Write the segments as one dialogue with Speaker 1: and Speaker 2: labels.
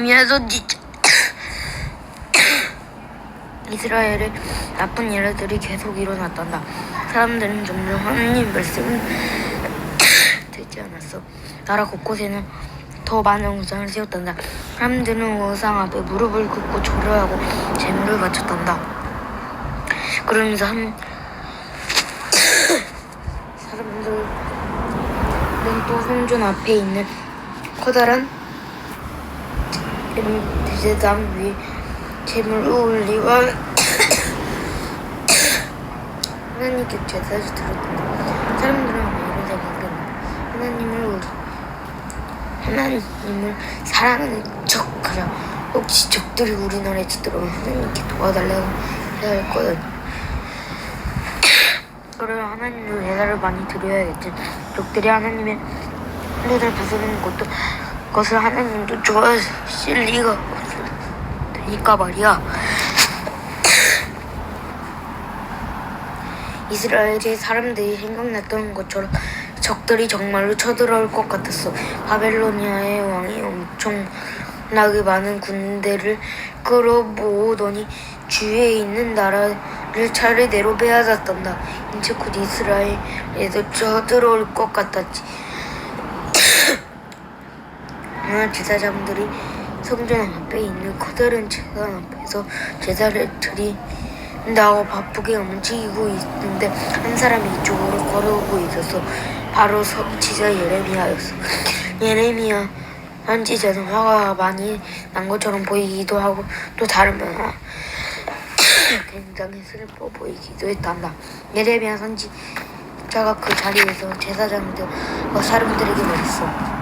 Speaker 1: 예레미야 선지자 이스라엘의 나쁜 일들이 계속 일어났단다. 사람들은 점점 하나님 말씀을 듣지 않았어. 나라 곳곳에는 더 많은 우상을 세웠단다. 사람들은 우상 앞에 무릎을 꿇고 절하고 제물을 바쳤단다. 그러면서 사람들은 또 성전 앞에 있는 커다란 제사장 위에 제물을 올리고 하나님께 제사를 드렸단다. 사람들은 이런 생각을 했다. 하나님을 사랑하는 척하자. 혹시 적들이 우리 나라에 들어오면 하나님께 도와달라고 해야 할 거야. 그러면 하나님을 제사를 많이 드려야겠지. 적들이 하나님의 제사를 부수는 것을 하나님도 좋아하실 리가 없으니까 말이야. 이스라엘의 사람들이 생각났던 것처럼 적들이 정말로 쳐들어올 것 같았어. 바벨로니아의 왕이 엄청나게 많은 군대를 끌어모으더니 주위에 있는 나라를 차례대로 빼앗았단다. 이제 곧 이스라엘에도 쳐들어올 것 같았지. 제사장들이 성전 앞에 있는 커다란 제단 앞에서 제사를 드린다고 바쁘게 움직이고 있는데 한 사람이 이쪽으로 걸어오고 있었어. 바로 선지자 예레미야였어. 예레미야 선지자는 화가 많이 난 것처럼 보이기도 하고 또 다른 면은 굉장히 슬퍼 보이기도 했단다. 예레미야 선지자가 그 자리에서 제사장들과 사람들에게 말했어.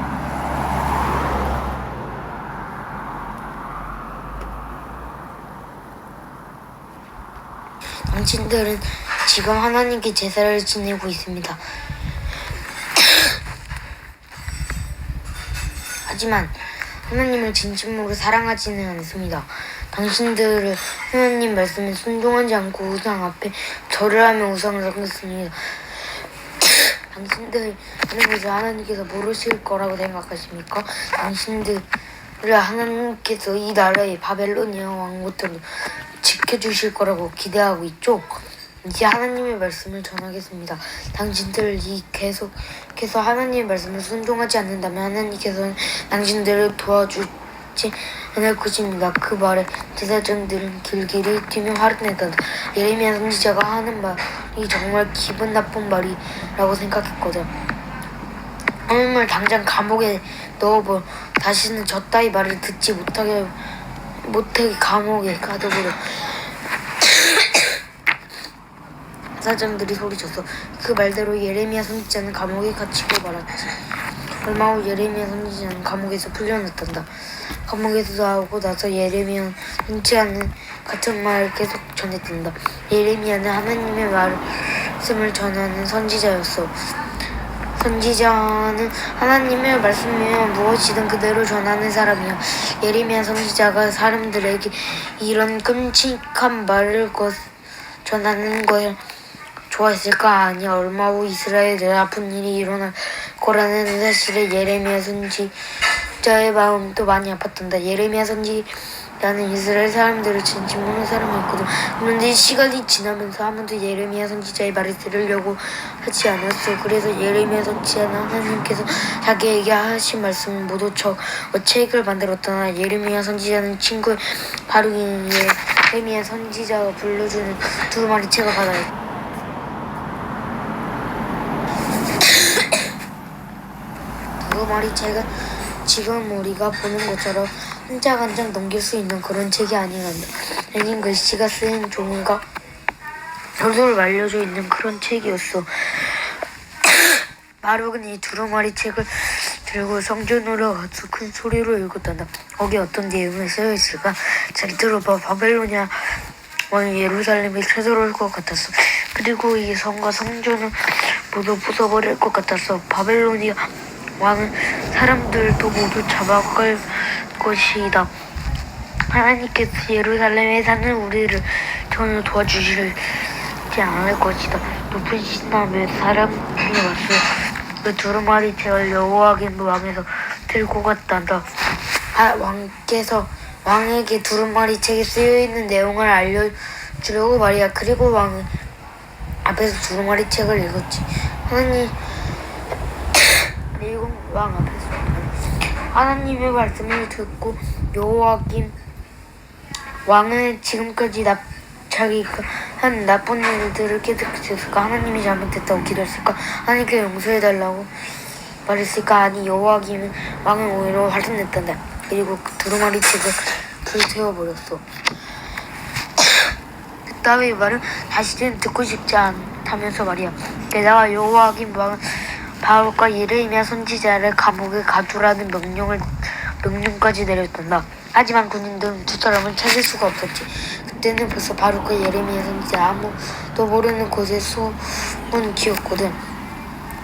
Speaker 1: 당신들은 지금 하나님께 제사를 지내고 있습니다. 하지만 하나님을 진심으로 사랑하지는 않습니다. 당신들은 하나님 말씀에 순종하지 않고 우상 앞에 절을 하며 우상을 섬겼습니다. 당신들이 하는 것을 하나님께서 모르실 거라고 생각하십니까? 당신들을 하나님께서 이 나라의 바벨로니아 왕부터 지켜주실 거라고 기대하고 있죠? 이제 하나님의 말씀을 전하겠습니다. 당신들이 계속해서 하나님의 말씀을 순종하지 않는다면 하나님께서는 당신들을 도와주지 않을 것입니다. 그 말에 제사장들은 길길이 뛰며 화를 냈단다. 예레미야 선지자가 하는 말이 정말 기분 나쁜 말이라고 생각했거든. 하나님을 당장 감옥에 넣어버 다시는 저 따위 말을 듣지 못하게 감옥에 가둬버려. 제사장들이 소리쳤어. 그 말대로 예레미야 선지자는 감옥에 갇히고 말았지. 얼마 후 예레미야 선지자는 감옥에서 풀려났단다. 감옥에서 나오고 나서 예레미야 선지자는 같은 말을 계속 전했단다. 예레미야는 하나님의 말씀을 전하는 선지자였어. 선지자는 하나님의 말씀이면 무엇이든 그대로 전하는 사람이야. 예레미야 선지자가 사람들에게 이런 끔찍한 말을 전하는 걸 좋아했을까? 아니야. 얼마 후 이스라엘에 아픈 일이 일어날 거라는 사실에 예레미야 선지자의 마음도 많이 아팠단다. 예레미야 선지자는 이스라엘 사람들을 진심으로 사랑했거든. 그런데 시간이 지나면서 아무도 예레미야 선지자의 말을 들으려고 하지 않았어. 그래서 예레미야 선지자는 하나님께서 자기에게 하신 말씀을 모두 책을 만들었다. 예레미야 선지자는 친구의 바루기에 예레미야 선지자가 불러주는 두 마리 책을 받아요. 그 말이 책은 지금 우리가 보는 것처럼 한 장 한 장 넘길 수 있는 그런 책이 아니란다. 대신 글씨가 쓰인 종이가 돌돌 말려져 있는 그런 책이었어. 바룩은 이 두루마리 책을 들고 성전으로 가서 큰 소리로 읽었단다. 거기 어떤 내용이 쓰여있을까? 잘 들어봐. 바벨로니아 왕이 예루살렘에 쳐들어올 것 같았어. 그리고 이 성과 성전을 모두 부숴버릴 것 같았어. 바벨로니아 왕은 사람들도 모두 잡아갈 것이다. 하나님께서 예루살렘에 사는 우리를 전혀 도와주시지 않을 것이다. 높은 신함에 사람이 왔어요. 그 두루마리 책을 여호와의 마음에서 들고 갔단다. 왕께서 왕에게 두루마리 책에 쓰여있는 내용을 알려주려고 말이야. 그리고 왕은 앞에서 두루마리 책을 읽었지. 그리고 왕 앞에서 하나님의 말씀을 듣고 여호와김 왕은 지금까지 자기가 한 나쁜 일들을 깨닫겠을까? 하나님이 잘못했다고 기도했을까? 하나님께 용서해달라고 말했을까? 아니, 여호와김은 왕은 오히려 화를 냈단다. 그리고 그 두루마리 책을 불태워버렸어. 그따위 말은 다시는 듣고 싶지 않다면서 말이야. 게다가 여호와김 왕은 바울과 예레미야 선지자를 감옥에 가두라는 명령까지 내렸단다. 하지만 군인들은 두 사람을 찾을 수가 없었지. 그때는 벌써 바울과 예레미야 선지자 아무도 모르는 곳에 소문기었거든.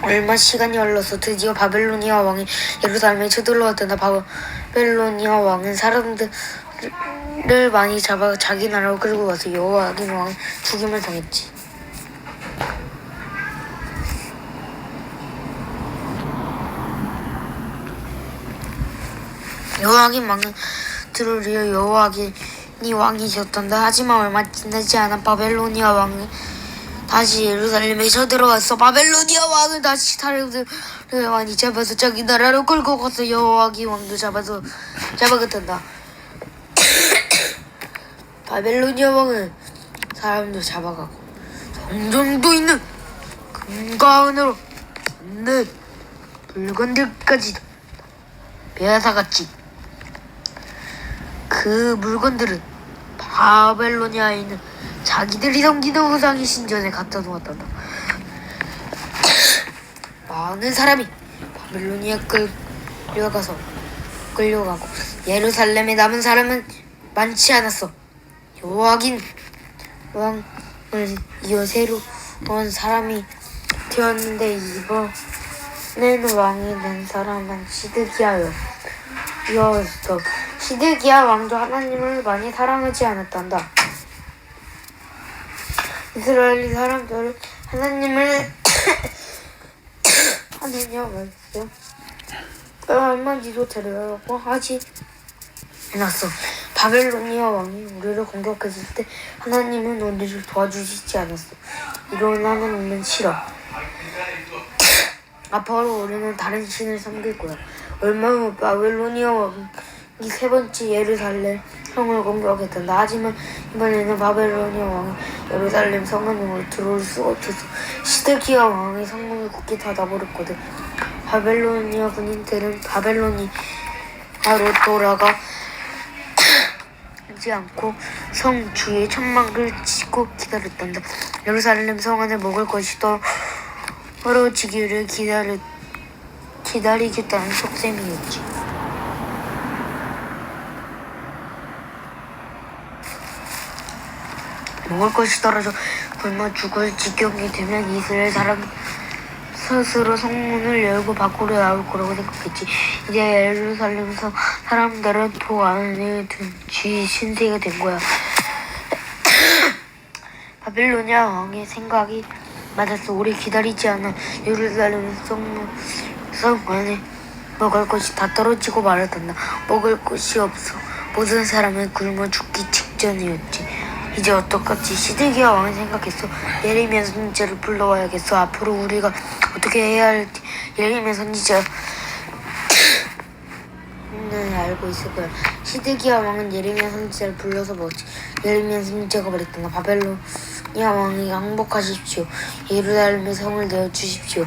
Speaker 1: 얼마 시간이 흘러서 드디어 바벨로니아 왕이 예루살렘에 쳐들어왔단다. 바벨로니아 왕은 사람들을 많이 잡아 자기 나라로 끌고 와서 여호와김 왕은 죽임을 당했지. 여호와김 왕은 들으려 여호와김이 왕이 되었단다. 하지만 얼마 지나지 않아 바벨로니아 왕은 다시 예루살렘에 쳐들어왔어. 바벨로니아 왕은 다시 사람들을 많이 잡아서 자기 나라로 끌고 가서 여호와김 왕도 잡아갔단다. 바벨로니아 왕은 사람도 잡아가고 성전도 있는 금과 은으로 는 물건들까지 빼앗아갔지. 그 물건들은 바벨로니아에 있는 자기들이 섬기는 우상의 신전에 갖다 놓았단다. 많은 사람이 바벨로니아 끌려가고 예루살렘에 남은 사람은 많지 않았어. 여호와긴 왕을 이어 새로운 사람이 되었는데 이번에는 왕이 된 사람은 시드기야였어. 시드기야 왕도 하나님을 많이 사랑하지 않았단다. 이스라엘 사람들은 하나님을 얼마지도 데려가고 하지 않았어. 바벨로니아 왕이 우리를 공격했을 때 하나님은 우리를 도와주시지 않았어. 이런 하나님은 싫어. 앞으로 우리는 다른 신을 섬길 거야. 얼마 후 바벨로니아 왕이 세 번째 예루살렘 성을 공격했단다. 하지만 이번에는 바벨로니아 왕이 예루살렘 성 안으로 들어올 수가 없어서 시드기야 왕이 성문을 굳게 닫아버렸거든. 바벨로니아 군인들은 바벨로니아로 돌아가지 않고 성 주위에 천막을 치고 기다렸단다. 예루살렘 성 안에 먹을 것이 떨어지기를 기다리겠다는 속셈이었지. 먹을 것이 떨어져 굶어 죽을 지경이 되면 이스라엘 사람 스스로 성문을 열고 밖으로 나올 거라고 생각했지. 이제 예루살렘에서 사람들은 도 안에 든 신세가 된 거야. 바벨로니아 왕의 생각이 맞았어. 오래 기다리지 않아 예루살렘 성 안에 먹을 것이 다 떨어지고 말았단다. 먹을 것이 없어 모든 사람은 굶어 죽기 직전이었지. 이제 어떡하지? 시드기야 왕은 생각했어. 예레미야 선지자를 불러와야겠어. 앞으로 우리가 어떻게 해야 할지 예레미야 선지자는 알고 있을 거야. 시드기야 왕은 예레미야 선지자를 불러서 먹었지. 예레미야 선지자가 말했단다. 바벨로니아 왕이 항복하십시오. 예루살렘의 성을 내어주십시오.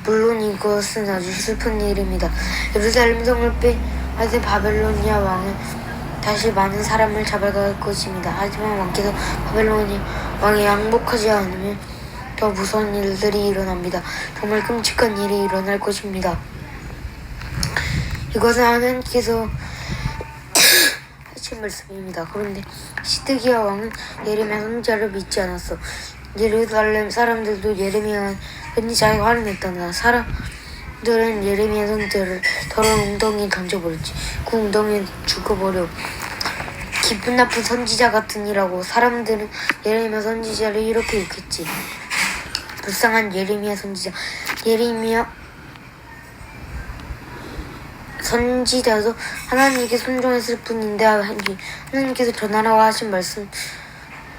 Speaker 1: 물론 이것은 아주 슬픈 일입니다. 예루살렘 성을 빼앗은 바벨로니아 왕은 다시 많은 사람을 잡아갈 것입니다. 하지만 왕께서 바벨로니아 왕이 항복하지 않으면 더 무서운 일들이 일어납니다. 정말 끔찍한 일이 일어날 것입니다. 이것은 하나님께서 하신 말씀입니다. 그런데 시드기야 왕은 예레미야 선지자를 믿지 않았어. 예루살렘 사람들도 예레미야 선지자에 화를 냈단다. 사람들은 예레미야 선지자를 더러운 웅덩이에 던져버렸지. 그 웅덩이에 죽어버려. 기쁜 나쁜 선지자 같으니라고 사람들은 예레미야 선지자를 이렇게 욕했지. 불쌍한 예레미야 선지자. 예레미야 선지자도 하나님께 순종했을 뿐인데 하나님께서 전하라고 하신 말씀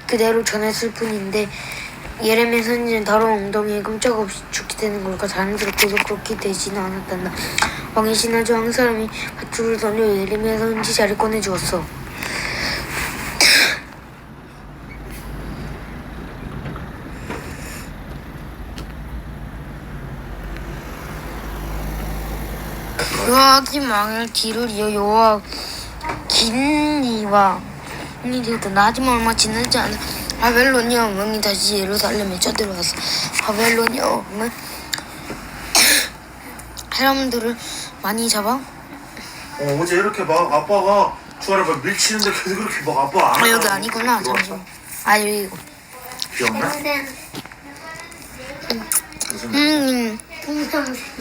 Speaker 1: 그대로 전했을 뿐인데 예레미야 선지자는 더러운 엉덩이에 끔짝없이 죽게 되는 걸까? 자연스럽게도 그렇게 되지는 않았단다. 왕이 신하주 한 사람이 밧줄을 던져 예레미야 선지자를 꺼내주었어. 요아kim 왕을 뒤를 이어 요아긴이 왕이 되었다. 하지만 얼마 지나지 않아 바벨로니아 왕이 다시 예루살렘에 쳐들어왔어. 바벨로니아 왕은 사람들을 많이 잡아
Speaker 2: 어제 이렇게 막 아빠가 주아를 막 밀치는데 계속 그렇게 막 아빠 안
Speaker 1: 여기 아니구나. 잠시만. 여기 이거.
Speaker 2: 기억나?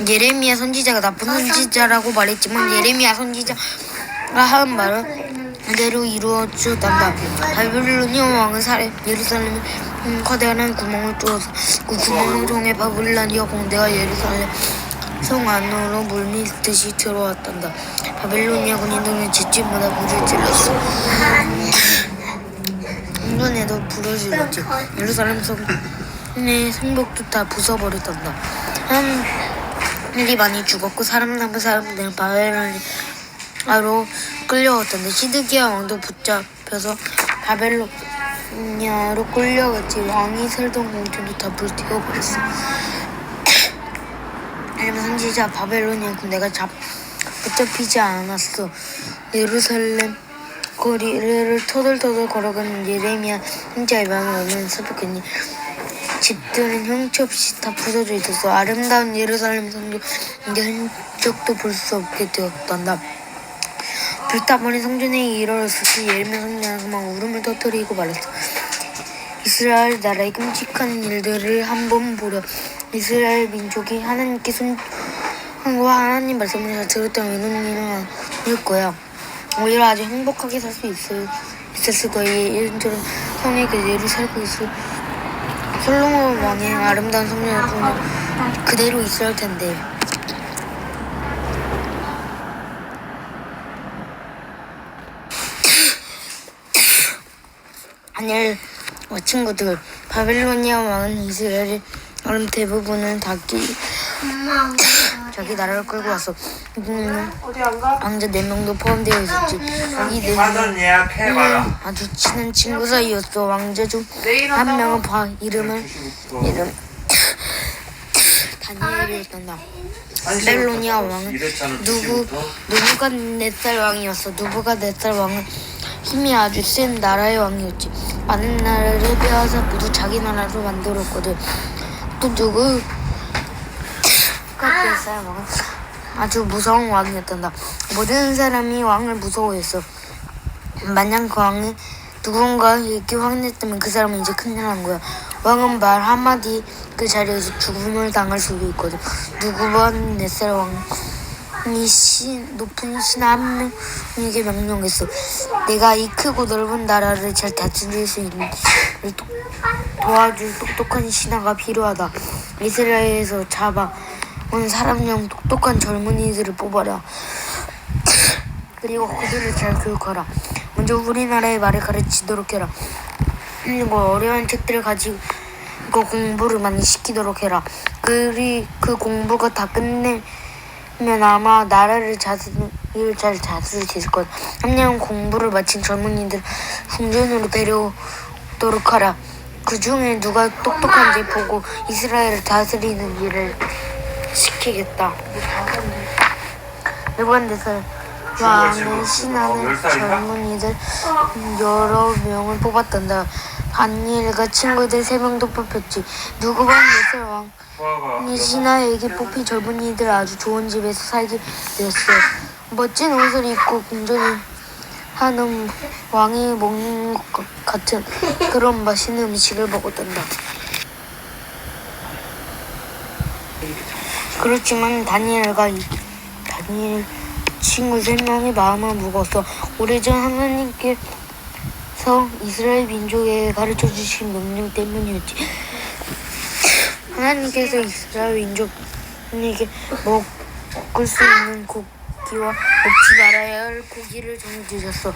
Speaker 1: 예레미야 선지자가 나쁜 선지자라고 말했지만 예레미야 선지자가 한 말은 그대로 이루어졌단다. 바벨로니아 왕은 예루살렘에 커다란 구멍을 뚫어서 그 구멍을 통해 바빌로니아 공대가 예루살렘 성 안으로 물밀듯이 들어왔단다. 바벨로니아 군인들은 집집마다 불을 질렀어. 성전에도 불을 질렀지. 예루살렘 성의 성벽도 다 부숴버렸단다. 사람들이 많이 죽었고 사람들은 바벨로니아로 끌려갔던데 시드기야 왕도 붙잡혀서 바벨로니아로 끌려갔지. 왕이 살던 공주도 다 불태워버렸어. 하지만 선지자 바벨로니아 군대가 붙잡히지 않았어. 예루살렘 거리를 터덜터덜 걸어가는 예레미야 선지자의 방을 오면 슬펐겠니. 집들은 형체 없이 다 부서져 있었어. 아름다운 예루살렘 성전 이제 흔적도 볼 수 없게 되었단다. 불타버린 성전에 이르렀을 때 예레미야 선지자는 그만 울음을 터뜨리고 말했어. 이스라엘 나라의 끔찍한 일들을 한번 보려. 이스라엘 민족이 하나님께 순종하고 하나님 말씀을 잘 들었다면 이런 일은 아닐 거야. 오히려 아주 행복하게 살 수 있었을 거야. 이런저런 성에 그대로 살고 있을 솔로몬 왕의 아름다운 성전은 그대로 있을 텐데. 아니 친구들, 바벨로니아 왕은 이스라엘의 대부분은 자기 나라를 끌고 왔어. 왕자 4명도 포함되어 있었지. 이 4명은 아주 친한 친구 사이였어. 왕자 중 한 명은 이름 다니엘이었단다. 바벨로니아 왕은 누부갓네살 왕이었어. 누부갓네살 왕은 힘이 아주 센 나라의 왕이었지. 많은 나라를 빼앗아 모두 자기 나라로 만들었거든. 또 누부갓네살 왕은 아주 무서운 왕이었단다. 모든 사람이 왕을 무서워했어. 만약 그 왕이 누군가에게 화냈다면 그 사람은 이제 큰일 난 거야. 왕은 말 한마디 그 자리에서 죽음을 당할 수도 있거든. 누부갓네살 왕이 높은 신하 한 명에게 명령했어. 내가 이 크고 넓은 나라를 잘 다스릴 수 있는 도와줄 똑똑한 신하가 필요하다. 이스라엘에서 잡아온 사람용 똑똑한 젊은이들을 뽑아라. 그리고 그들을 잘 교육하라. 먼저 우리나라의 말을 가르치도록 해라. 그리고 어려운 책들을 가지고 공부를 많이 시키도록 해라. 그 공부가 다 끝내면 아마 나라를 잘 다스릴 수 있을 거야. 함량 공부를 마친 젊은이들 궁전으로 데려오도록 하라. 그 중에 누가 똑똑한지 보고 이스라엘을 다스리는 일을 시키겠다. 누부갓네살 왕의 신하는 젊은이들 여러 명을 뽑았단다. 다니엘과 친구들 3명도 뽑혔지. 누부갓네살 왕이 신하에게 뽑힌 젊은이들 아주 좋은 집에서 살게 되었어. 멋진 옷을 입고 궁전에 하는 왕이 먹는 것 같은 그런 맛있는 음식을 먹었단다. 그렇지만 다니엘 친구 3명의 마음은 무거웠어. 오래전 하나님께서 이스라엘 민족에 가르쳐주신 명령 때문이었지. 하나님께서 이스라엘 민족에게 먹을 수 있는 고기 먹기와 먹지 말아야 할 고기를 정해주셨어.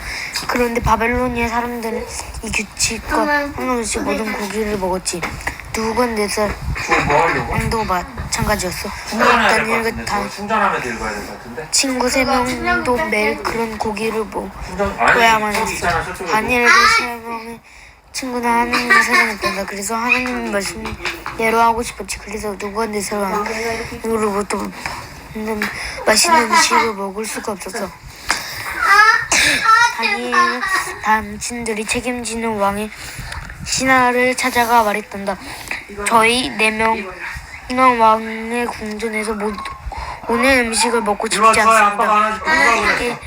Speaker 1: 그런데 바벨로니아 사람들은 이 규칙과 상관없이 모든 고기를 먹었지. 누군데서
Speaker 3: 뭐 하려고?
Speaker 1: 왕도 마찬가지였어.
Speaker 3: 충전해야 될 것
Speaker 1: 다니엘과
Speaker 3: 같은데. 그거 충전하면 데리고 가야 될 것 같은데.
Speaker 1: 친구 3명도 매일 그런 고기를
Speaker 3: 충전
Speaker 1: 먹어야만
Speaker 3: 저기
Speaker 1: 했어.
Speaker 3: 있잖아, 저쪽에.
Speaker 1: 다니엘과 3명의 친구는 하나님을 사랑했단다. 그래서 하나님 말씀대로 하고 싶었지. 그래서 누구한테서 왕으로부터 맛있는 음식을 먹을 수가 없었어. 다니엘은 당신들이 책임지는 왕의 신하를 찾아가 말했단다. 저희 4명은 왕의 궁전에서 오늘 음식을 먹고 싶지
Speaker 3: 이거 좋아요. 아빠가
Speaker 1: 않습니다.
Speaker 3: 하나 줄게.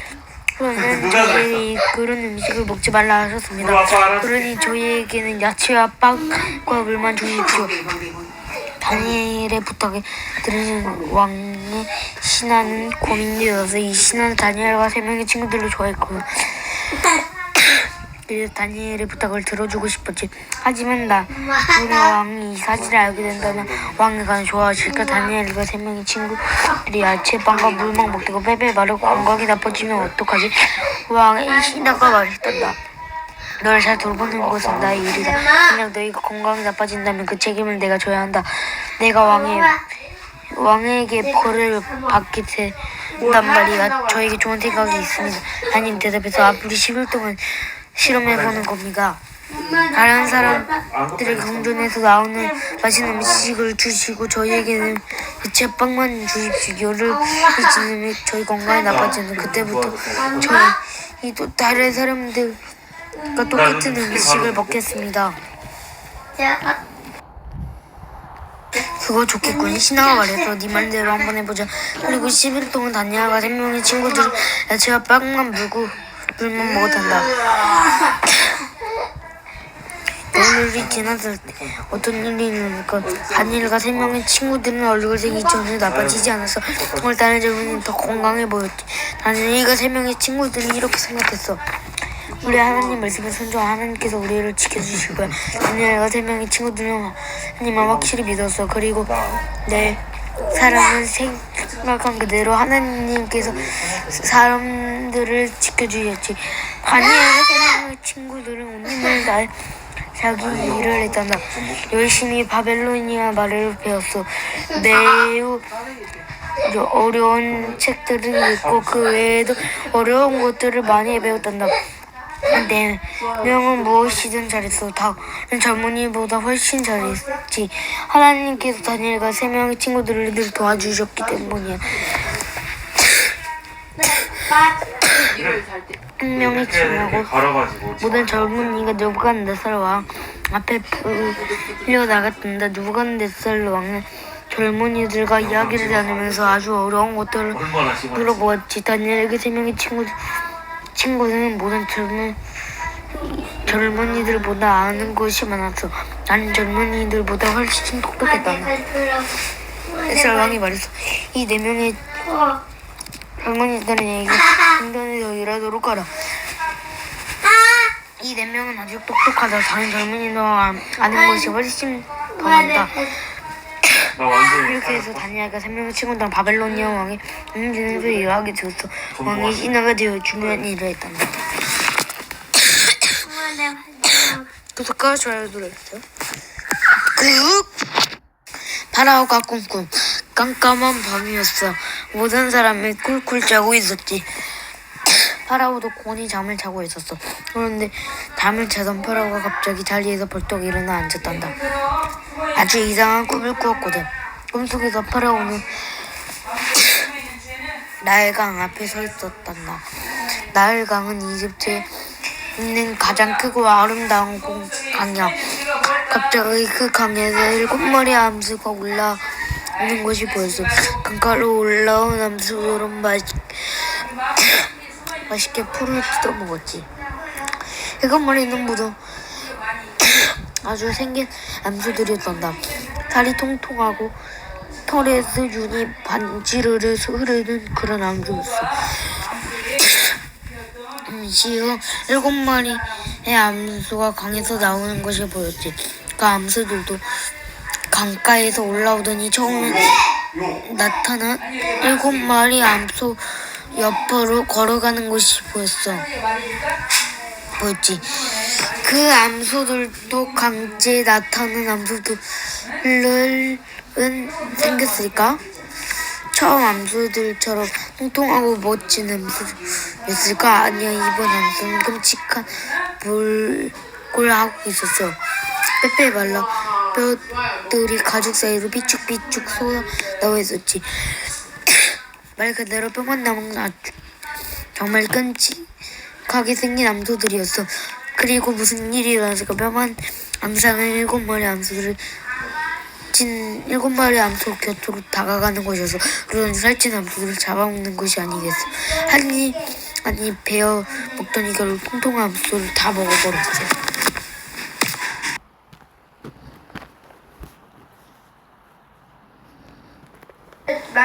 Speaker 3: 누가
Speaker 1: 하나님께 그러면
Speaker 3: 누가
Speaker 1: 저희 그런 음식을 먹지 말라 하셨습니다.
Speaker 3: 누가 아빠 알았지?
Speaker 1: 그러니 저희에게는 야채와 빵과 물만 주십시오. 다니엘의 부탁에 들으신 왕의 신하는 고민이 되어서 이 신하는 다니엘과 3명의 친구들을 좋아했고 그래서 다니엘의 부탁을 들어주고 싶었지. 하지만 우리 왕이 이 사실을 알게 된다면 왕이 좋아하실까? 다니엘과 3명의 친구들이 야채빵과 물만 먹고 빼빼 마르고 건강이 나빠지면 어떡하지? 왕의 신하가 말했단다. 너를 잘 돌보는 것은 나의 일이다. 만약 너희가 건강이 나빠진다면 그 책임을 내가 져야 한다. 내가 왕에게 벌을 받게 된단 말이야. 저에게 좋은 생각이 있습니다. 하나님 대답해서 앞으로 10일 동안 실험해보는 겁니다. 다른 사람들의 궁전에서 나오는 맛있는 음식을 주시고 저희에게는 야채빵만 주십시오. 열을 지내면 저희 건강이 나빠지는 그때부터 저희도 다른 사람들과 똑같은 음식을 먹겠습니다. 그거 좋겠군. 신하가 말해서 네 말대로 한번 해보자. 그리고 10일 동안 다니엘과 3명의 친구들은 야채와 빵만 물만 먹었단다. 오늘이 지났을 때 어떤 일이 일어날까? 다니엘과 3명의 친구들은 얼굴색이 전혀 나빠지지 않았어. 정말 다른 젊은이는 더 건강해 보였지. 다니엘과 3명의 친구들은 이렇게 생각했어. 우리 하나님 말씀에 순종한 하나님께서 우리를 지켜주실 거야. 다니엘과 3명의 친구들은 하나님을 확실히 믿었어. 그리고 내 사람은 생각한 그대로 하나님께서 사람들을 지켜주셨지. 다니엘과 3명의 친구들은 온몸을 다해 자기 일을 했단다. 열심히 바벨로니아 말을 배웠어. 매우 어려운 책들을 읽고 그 외에도 어려운 것들을 많이 배웠단다. 4명은 무엇이든 잘했어. 다른 젊은이보다 훨씬 잘했지. 하나님께서 다니엘과 3명의 친구들을 늘 도와주셨기 때문이야. 한 명이 지나고 모든 젊은이가 누부갓네살 왕 앞에 끌려나갔단다. 누부갓네살 왕은 젊은이들과 이야기를 나누면서 아주 어려운 것들을 물어보았지. 다니엘에게 3명의 친구는 모든 젊은이들보다 아는 것이 많았어. 나는 젊은이들보다 훨씬 똑똑했다. 에스라 왕이 말했어. 이 4명의 젊은이들에게 궁전에서 일하도록 하라. 이 4명은 아주 똑똑하다. 다른 젊은이들과 아는 것이 훨씬 더 많다. 이렇게 해서 다니엘과 3명의 친구들은 바벨로니아 왕의 궁전에서 일하게 되었어. 왕의 신하가 되어 중요한 일을 했다. 구독과 좋아요 눌러주세요. 그리고 파라오가 꿈꾼 깜깜한 밤이었어. 모든 사람이 꿀꿀 자고 있었지. 파라오도 곤히 잠을 자고 있었어. 그런데 잠을 자던 파라오가 갑자기 자리에서 벌떡 일어나 앉았단다. 아주 이상한 꿈을 꾸었거든. 꿈속에서 파라오는 나일강 앞에 서 있었단다. 나일강은 이집트에 있는 가장 크고 아름다운 강이야. 갑자기 그 강에서 7마리 암수가 올라오는 것이 보였어. 강가로 올라온 암수들은 맛있게 풀을 뜯어 먹었지. 7마리는 모두 아주 생긴 암수들이었단다. 살이 통통하고 털에서 윤이 반지르르 흐르는 그런 암수였어. 시후 7마리의 암수가 강에서 나오는 것이 보였지. 그 암수들도 강가에서 올라오더니 처음에 나타난 7마리 암소의 옆으로 걸어가는 것이 보였지. 그 암소들도 강제에 나타난 암소들은 생겼을까? 처음 암소들처럼 통통하고 멋진 암소였을까? 아니야, 이번 암소는 끔찍한 몰골을 하고 있었어. 빼빼 말라 뼈들이 가죽 사이로 삐죽삐죽 솟아나와 있었지. 말 그대로 뼈만 남은 정말 끔찍하게 생긴 암소들이었어. 그리고 무슨 일이 일어났을까? 뼈만 암사는 7마리 암소들을 일곱 마리 암소 곁으로 다가가는 것이어서 그런 살찐 암소들을 잡아먹는 것이 아니겠어. 아니 베어 먹더니 결국 통통한 암소를 다 먹어버렸어.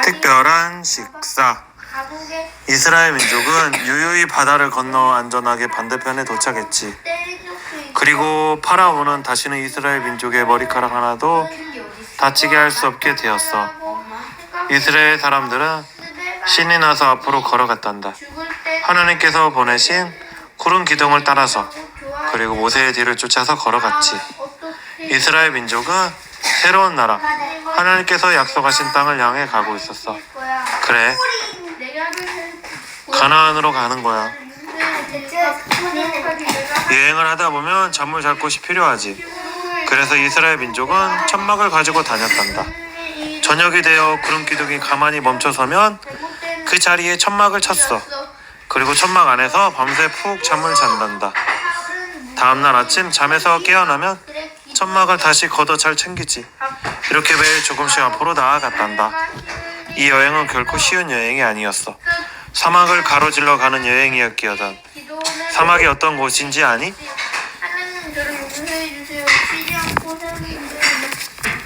Speaker 2: 특별한 식사. 이스라엘 민족은 유유히 바다를 건너 안전하게 반대편에 도착했지. 그리고 파라오는 다시는 이스라엘 민족의 머리카락 하나도 다치게 할 수 없게 되었어. 이스라엘 사람들은 신이 나서 앞으로 걸어갔단다. 하나님께서 보내신 구름 기둥을 따라서, 그리고 모세의 뒤를 쫓아서 걸어갔지. 이스라엘 민족은 새로운 나라, 하나님께서 약속하신 땅을 향해 가고 있었어. 그래, 가나안으로 가는 거야. 여행을 하다 보면 잠을 잘 곳이 필요하지. 그래서 이스라엘 민족은 천막을 가지고 다녔단다. 저녁이 되어 구름 기둥이 가만히 멈춰서면 그 자리에 천막을 쳤어. 그리고 천막 안에서 밤새 푹 잠을 잔단다. 다음날 아침 잠에서 깨어나면 천막을 다시 걷어 잘 챙기지. 이렇게 매일 조금씩 앞으로 나아갔단다. 이 여행은 결코 쉬운 여행이 아니었어. 사막을 가로질러 가는 여행이었기여든. 사막이 어떤 곳인지 아니?
Speaker 4: 하나님 저를 용서해 주세요. 쉬지 않고 세우는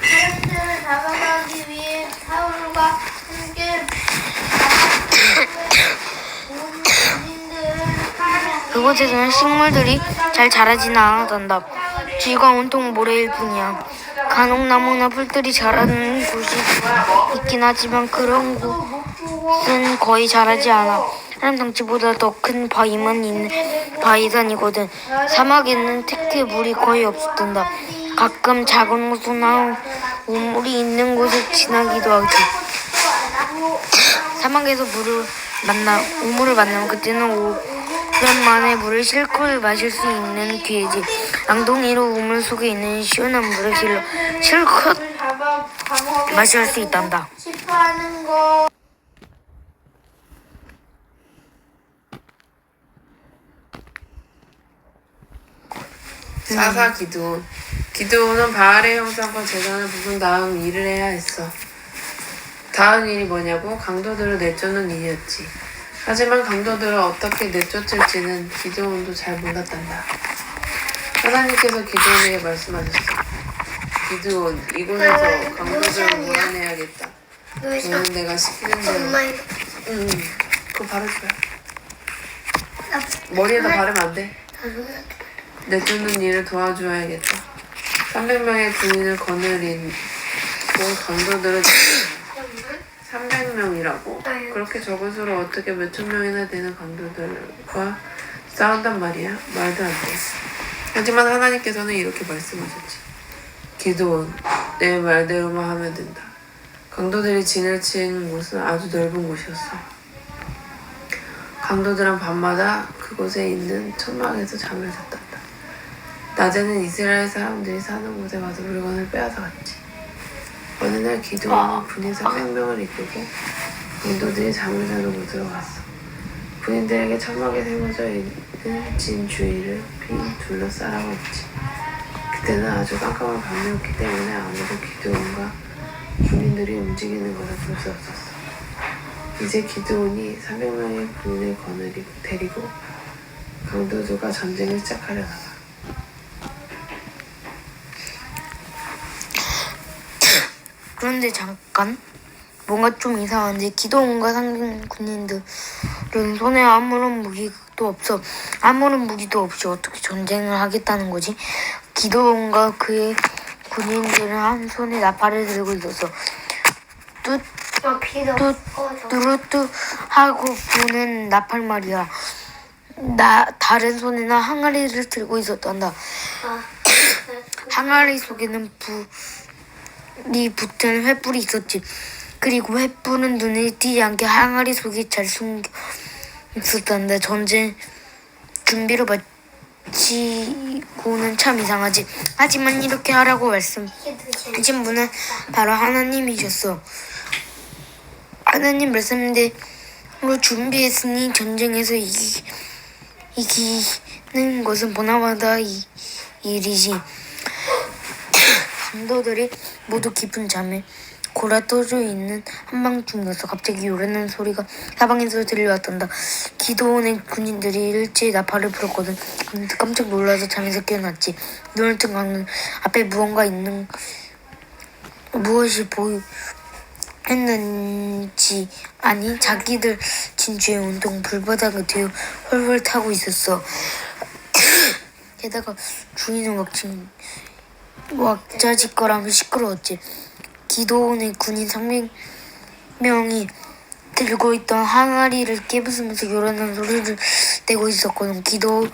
Speaker 4: 사람들을 다가가기 위해 사울과 함께
Speaker 1: 그곳에서는 식물들이 잘 자라지는 않았단다. 쥐가 온통 모래일 뿐이야. 간혹 나무나 풀들이 자라는 곳이 있긴 하지만 그런 곳은 거의 자라지 않아. 사람 덩치보다 더 큰 바위만 있는 바위산이거든. 사막에는 특히 물이 거의 없었단다. 가끔 작은 호수나 우물이 있는 곳을 지나기도 하지. 사막에서 우물을 만나면 그때는 오랜만에 물을 실컷 마실 수 있는 기회지. 앙둥이로 우물 속에 있는 시원한 물을 실컷 마실 수 있단다.
Speaker 4: 싶어하는 거.
Speaker 5: 사사 기드온. 기드온은 바알의 형상과 재단을 부순 다음 일을 해야 했어. 다음 일이 뭐냐고? 강도들을 내쫓는 일이었지. 하지만 강도들을 어떻게 내쫓을지는 기드온도 잘 몰랐단다. 하나님께서 기드온에게 말씀하셨어. 기드온, 이곳에서 강도들을 몰아내야겠다. 너는 내가 시키는 대로. 그거 바르줘야. 머리에다 바르면 안 돼. 내쫓는 일을 도와줘야겠다. 300명의 군인을 거느린 강도들은 300명이라고? 그렇게 적은 수로 어떻게 몇천 명이나 되는 강도들과 싸운단 말이야? 말도 안 돼. 하지만 하나님께서는 이렇게 말씀하셨지. 기드온, 내 말대로만 하면 된다. 강도들이 진을 치는 곳은 아주 넓은 곳이었어. 강도들은 밤마다 그곳에 있는 천막에서 잠을 잤단다. 낮에는 이스라엘 사람들이 사는 곳에 가서 물건을 빼앗아 갔지. 어느 날 기드온은 군인 300명을 이끌고 강도들이 잠을 자는 곳으로 갔어. 군인들에게 천막에 세워져 있는 진 주위를 빙 둘러싸라고 했지. 그때는 아주 깜깜한 밤이었기 때문에 아무도 기드온과 군인들이 움직이는 것을 볼 수 없었어. 이제 기드온이 300명의 군인을 데리고 강도들과 전쟁을 시작하려 나가.
Speaker 1: 그런데 잠깐, 뭔가 좀 이상한데 기드온과 상대 군인들은 손에 아무런 무기도 없이 어떻게 전쟁을 하겠다는 거지? 기드온과 그의 군인들은 한 손에 나팔을 들고 있었어.
Speaker 4: 비도
Speaker 1: 뚜루뚜 하고 부는 나팔 말이야. 다른 손에는 항아리를 들고 있었단다. 항아리 속에는 불이 붙은 횃불이 있었지. 그리고 횃불은 눈에 띄지 않게 항아리 속에 잘 숨겨 있었단다. 전쟁 준비를 마치고는 참 이상하지. 하지만 이렇게 하라고 말씀하신 분은 바로 하나님이셨어. 하나님 말씀대로 준비했으니 전쟁에서 이기는 것은 보나마나 일이지. 강도들이 모두 깊은 잠에 골아떠져 있는 한밤중이었어. 갑자기 요란한 소리가 사방에서 들려왔단다. 기도원의 군인들이 일제히 나팔을 불었거든. 그런데 깜짝 놀라서 잠에서 깨어났지. 눈을 뜬 강은 앞에 무언가 있는 무엇이 보였는지 아니 자기들 진주에 온통 불바다가 되어 헐헐 타고 있었어. 게다가 주인은 왁자지껄하며 시끄러웠지. 기도원의 군인 300명이 들고 있던 항아리를 깨부수면서 요란한 소리를 내고 있었거든. 기도원의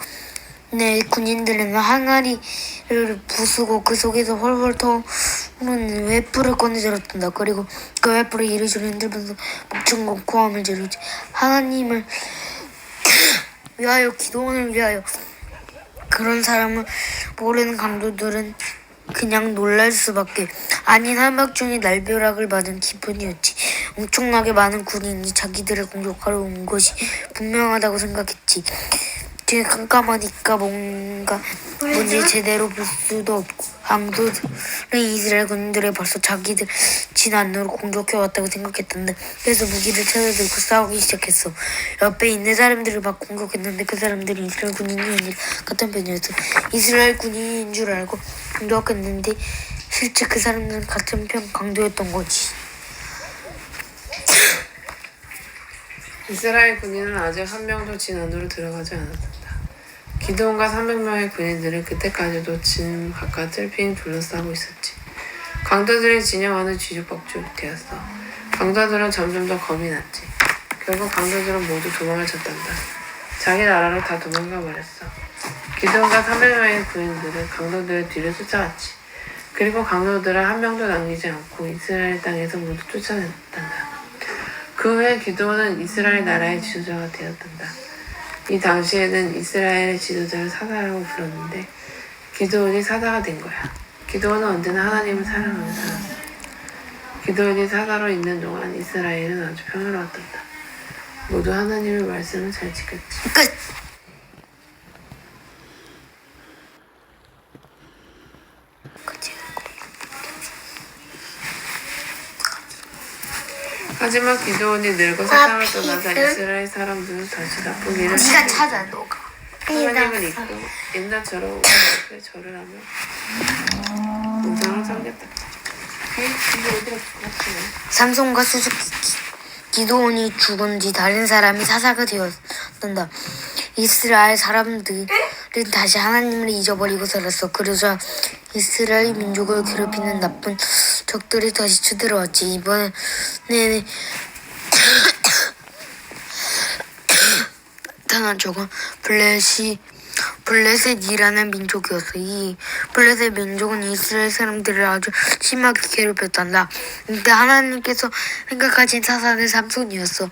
Speaker 1: 군인들은 항아리를 부수고 그 속에서 헐헐 터오르는 횃불을 꺼내들었단다. 그리고 그 횃불을 이리저리 흔들면서 목청과 고함을 지르지. 하나님을 위하여, 기도원을 위하여. 그런 사람을 모르는 강도들은 그냥 놀랄 수밖에. 아닌 한밤중에 날벼락을 맞은 기분이었지. 엄청나게 많은 군인이 자기들을 공격하러 온 것이 분명하다고 생각했지. 뒤에 깜깜하니까 뭔지 제대로 볼 수도 없고 강도들은 이스라엘 군인들이 벌써 자기들 진 안으로 공격해왔다고 생각했던데 그래서 무기를 찾아들고 싸우기 시작했어. 옆에 있는 사람들을 막 공격했는데 그 사람들은 이스라엘 군인이 아니라 같은 편이었어. 이스라엘 군인인 줄 알고 공격했는데 실제 그 사람들은 같은 편 강도였던 거지.
Speaker 5: 이스라엘 군인은 아직 한 명도 진 안으로 들어가지 않았다. 기드온과 300명의 군인들은 그때까지도 진 바깥을 빙 둘러싸고 있었지. 강도들의 진영 안은 뒤죽박죽되었어. 강도들은 점점 더 겁이 났지. 결국 강도들은 모두 도망을 쳤단다. 자기 나라로 다 도망가 버렸어. 기드온과 300명의 군인들은 강도들의 뒤를 쫓아갔지. 그리고 강도들은 한 명도 남기지 않고 이스라엘 땅에서 모두 쫓아냈단다. 그 후에 기드온은 이스라엘 나라의 지도자가 되었단다. 이 당시에는 이스라엘의 지도자를 사다라고 불렀는데 기드온이 사다가 된 거야. 기드온은 언제나 하나님을 사랑하는 사람. 기드온이 사다로 있는 동안 이스라엘은 아주 평화로웠단다. 모두 하나님의 말씀을 잘 지켰지.
Speaker 1: 끝!
Speaker 5: 하지만 기드온이 늙어 세상을 떠나자 이스라엘 사람들은 다시 나쁜 일을
Speaker 1: 네가 찾아 너가.
Speaker 5: 하나님을 잊고 옛날처럼 우리 앞에 절을 하며 우상을 섬겼다. 이게 어디가 죽었지?
Speaker 1: 삼손과 수수께 기드온이 죽은 뒤 다른 사람이 사사가 되었단다. 이스라엘 사람들은 다시 하나님을 잊어버리고 살았어. 그러자 이스라엘 민족을 괴롭히는 나쁜 적들이 다시 쳐들어왔지. 이번에는 나타난 적은 블레셋이라는 민족이었어. 이 블레셋 민족은 이스라엘 사람들을 아주 심하게 괴롭혔단다. 이때 하나님께서 생각하신 사사는 삼손이었어.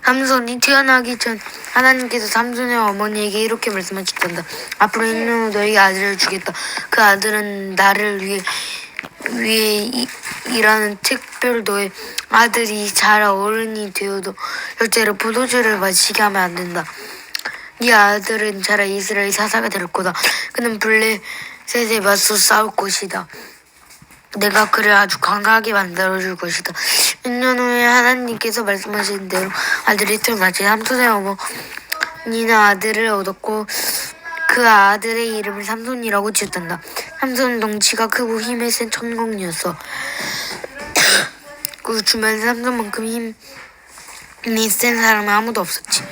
Speaker 1: 삼손이 태어나기 전 하나님께서 삼손의 어머니에게 이렇게 말씀하셨단다. 앞으로 1년 후 너에게 아들을 주겠다. 그 아들은 나를 위해 일하는 특별 너의 아들이 자라 어른이 되어도 절대로 포도주를 마시게 하면 안 된다. 네 아들은 자라 이스라엘 사사가 될 거다. 그는 블레셋에 맞서 싸울 것이다. 내가 그를 아주 강하게 만들어줄 것이다. 6년 후에 하나님께서 말씀하신 대로 아들이 태어나지. 삼손의 어머니는 아들을 얻었고 그 아들의 이름을 삼손이라고 지었단다. 삼손은 덩치가 크고 힘이 센 천공이었어. 그 주변에 삼손만큼 힘이 센 사람은 아무도 없었지.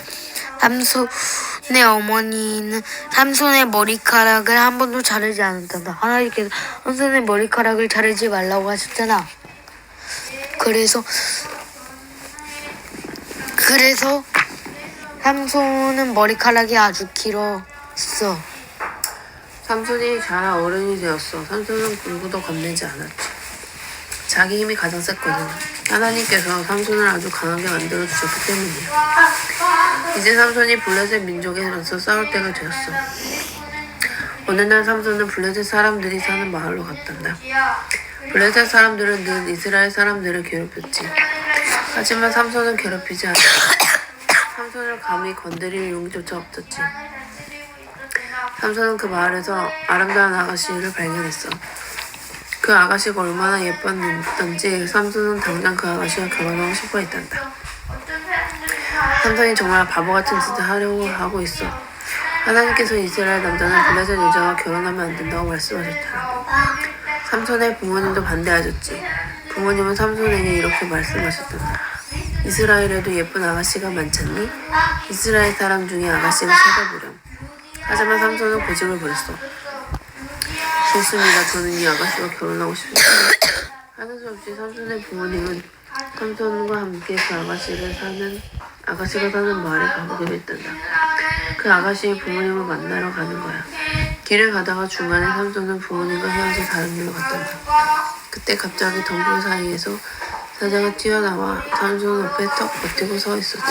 Speaker 1: 삼손의 어머니는 삼손의 머리카락을 한 번도 자르지 않았단다. 하나님께서 삼손의 머리카락을 자르지 말라고 하셨잖아. 그래서 그래서 삼손은 머리카락이 아주 길었어.
Speaker 5: 삼손이 자라 어른이 되었어. 삼손은 누구도 겁내지 않았지. 자기 힘이 가장 셌거든. 하나님께서 삼손을 아주 강하게 만들어 주셨기 때문이야. 이제 삼손이 블레셋 민족에서 싸울 때가 되었어. 어느 날 삼손은 블레셋 사람들이 사는 마을로 갔단다. 블레셋 사람들은 늘 이스라엘 사람들을 괴롭혔지. 하지만 삼손은 괴롭히지 않았다. 삼손을 감히 건드릴 용기조차 없었지. 삼손은 그 마을에서 아름다운 아가씨를 발견했어. 그 아가씨가 얼마나 예뻤던지 삼손은 당장 그 아가씨와 결혼하고 싶어 했단다. 삼손이 정말 바보같은 짓을 하려고 하고 있어. 하나님께서 이스라엘 남자는 블레셋 여자와 결혼하면 안 된다고 말씀하셨잖아. 삼손의 부모님도 반대하셨지. 부모님은 삼손에게 이렇게 말씀하셨단다. 이스라엘에도 예쁜 아가씨가 많잖니? 이스라엘 사람 중에 아가씨를 찾아보렴. 하지만 삼손은 고집을 부렸어. 좋습니다. 저는 이 아가씨와 결혼하고 싶습니다. 하는 수 없이 삼손의 부모님은 삼손과 함께 그 아가씨가 사는 마을에 가보기로 했단다. 그 아가씨의 부모님을 만나러 가는 거야. 길을 가다가 중간에 삼손은 부모님과 헤어져 다른 길로 갔단다. 그때 갑자기 덩굴 사이에서 사자가 튀어나와 삼손 옆에 턱 버티고 서 있었지.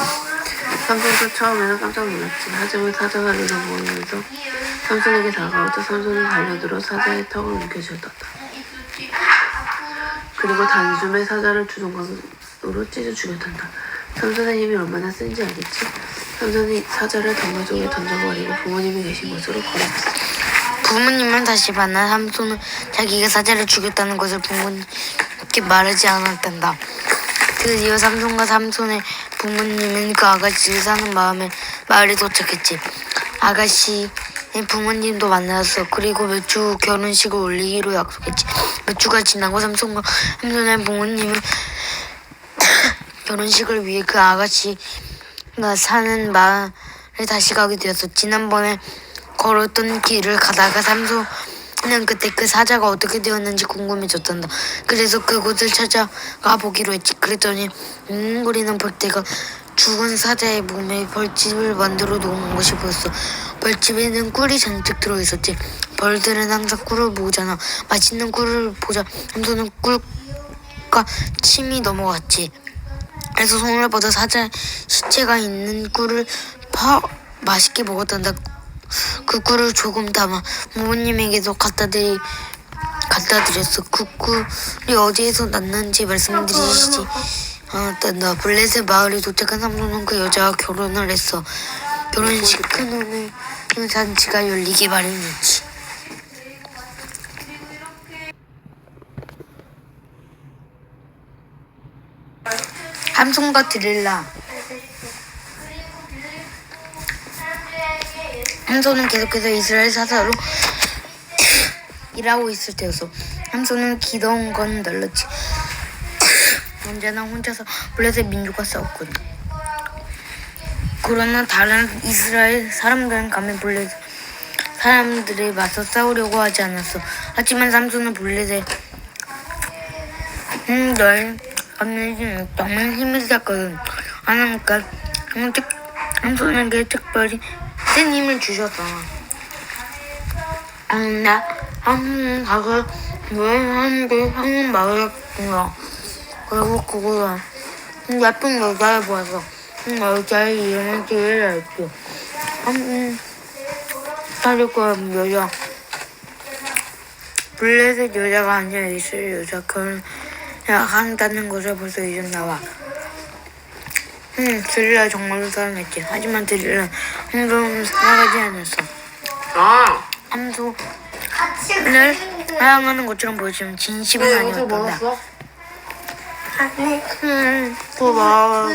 Speaker 5: 삼손도 처음에는 깜짝 놀랐지. 하지만 사자가 눈을 보이면서 삼손에게 다가오자 삼손은 달려들어 사자의 턱을 움켜쥐었다. 그리고 단숨에 사자를 두 손가락으로 찢어 죽였단다. 삼손의 힘이 얼마나 센지 알겠지? 삼손이 사자를 덩굴 속에 던져버리고 부모님이 계신 곳으로 걸어갔어.
Speaker 1: 부모님은 다시 만나 삼손은 자기가 사자를 죽였다는 것을 부모님께 말하지 않았단다. 드디어 삼손과 삼손의 부모님은 그 아가씨를 사는 마을에 도착했지. 아가씨의 부모님도 만났어. 그리고 몇 주 후 결혼식을 올리기로 약속했지. 몇 주가 지나고 삼손과 삼손의 부모님은 결혼식을 위해 그 아가씨가 사는 마을에 다시 가게 되었어. 지난번에 걸었던 길을 가다가 삼손은 그때 그 사자가 어떻게 되었는지 궁금해졌단다. 그래서 그곳을 찾아가 보기로 했지. 그랬더니 웅웅거리는 벌떼가 죽은 사자의 몸에 벌집을 만들어 놓은 것이 보였어. 벌집에는 꿀이 잔뜩 들어있었지. 벌들은 항상 꿀을 모으잖아. 맛있는 꿀을 보자 삼손은 꿀과 침이 넘어갔지. 그래서 손을 뻗어 사자 시체가 있는 꿀을 맛있게 먹었단다. 그 꿀을 조금 담아 부모님에게도 갖다 드렸어. 그 꿀이 어디에서 났는지 말씀드리시지 않았단다. 블레셋 마을에 도착한 삼손은 그 여자와 결혼을 했어. 결혼식 큰 오늘 잔치가 열리기 마련이었지. 삼손과 드릴라. 삼손은 계속해서 이스라엘 사사로 일하고 있을 때였어. 삼손은 기더운 건 널렸지. 언제나 혼자서 블레셋 민족과 싸웠거든. 그러나 다른 이스라엘 사람들은 감히 블레셋 사람들에 맞서 싸우려고 하지 않았어. 하지만 삼손은 블레셋 널 정말 힘을 샀거든. 하나님께 삼손에게 특별히 센 힘을 주셨다. 삼손은 가서 여행하는데 한국 마을에 갔구나. 그리고 그거야 예쁜 여자를 보았어. 여자의 이름은 드릴라였지. 사실과 여자 블레셋 여자가 아니라 이스라엘 여자 결혼한다는 것을 벌써 잊었나 봐. 드릴라 정말로 사랑했지. 하지만 드릴라 함선을 사랑하지 않았어. 함선을 사랑하는 것처럼 보이지만 진심은 아니었단다. 고마워.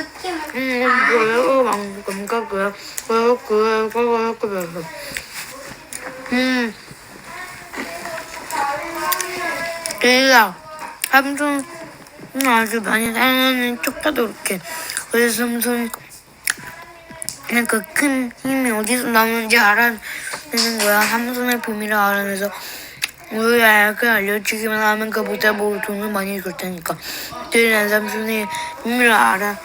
Speaker 1: 드릴라 함선은 아주 많이 사랑하는 척하도 그렇게. 그래서 삼손이 그 큰 힘이 어디서 나오는지 알아내는 거야. 삼손의 비밀을 알아내서 우리에게 알려주기만 하면 그 보다 돈을 많이 줄 테니까. 드릴라는 삼손의 비밀을 알아낸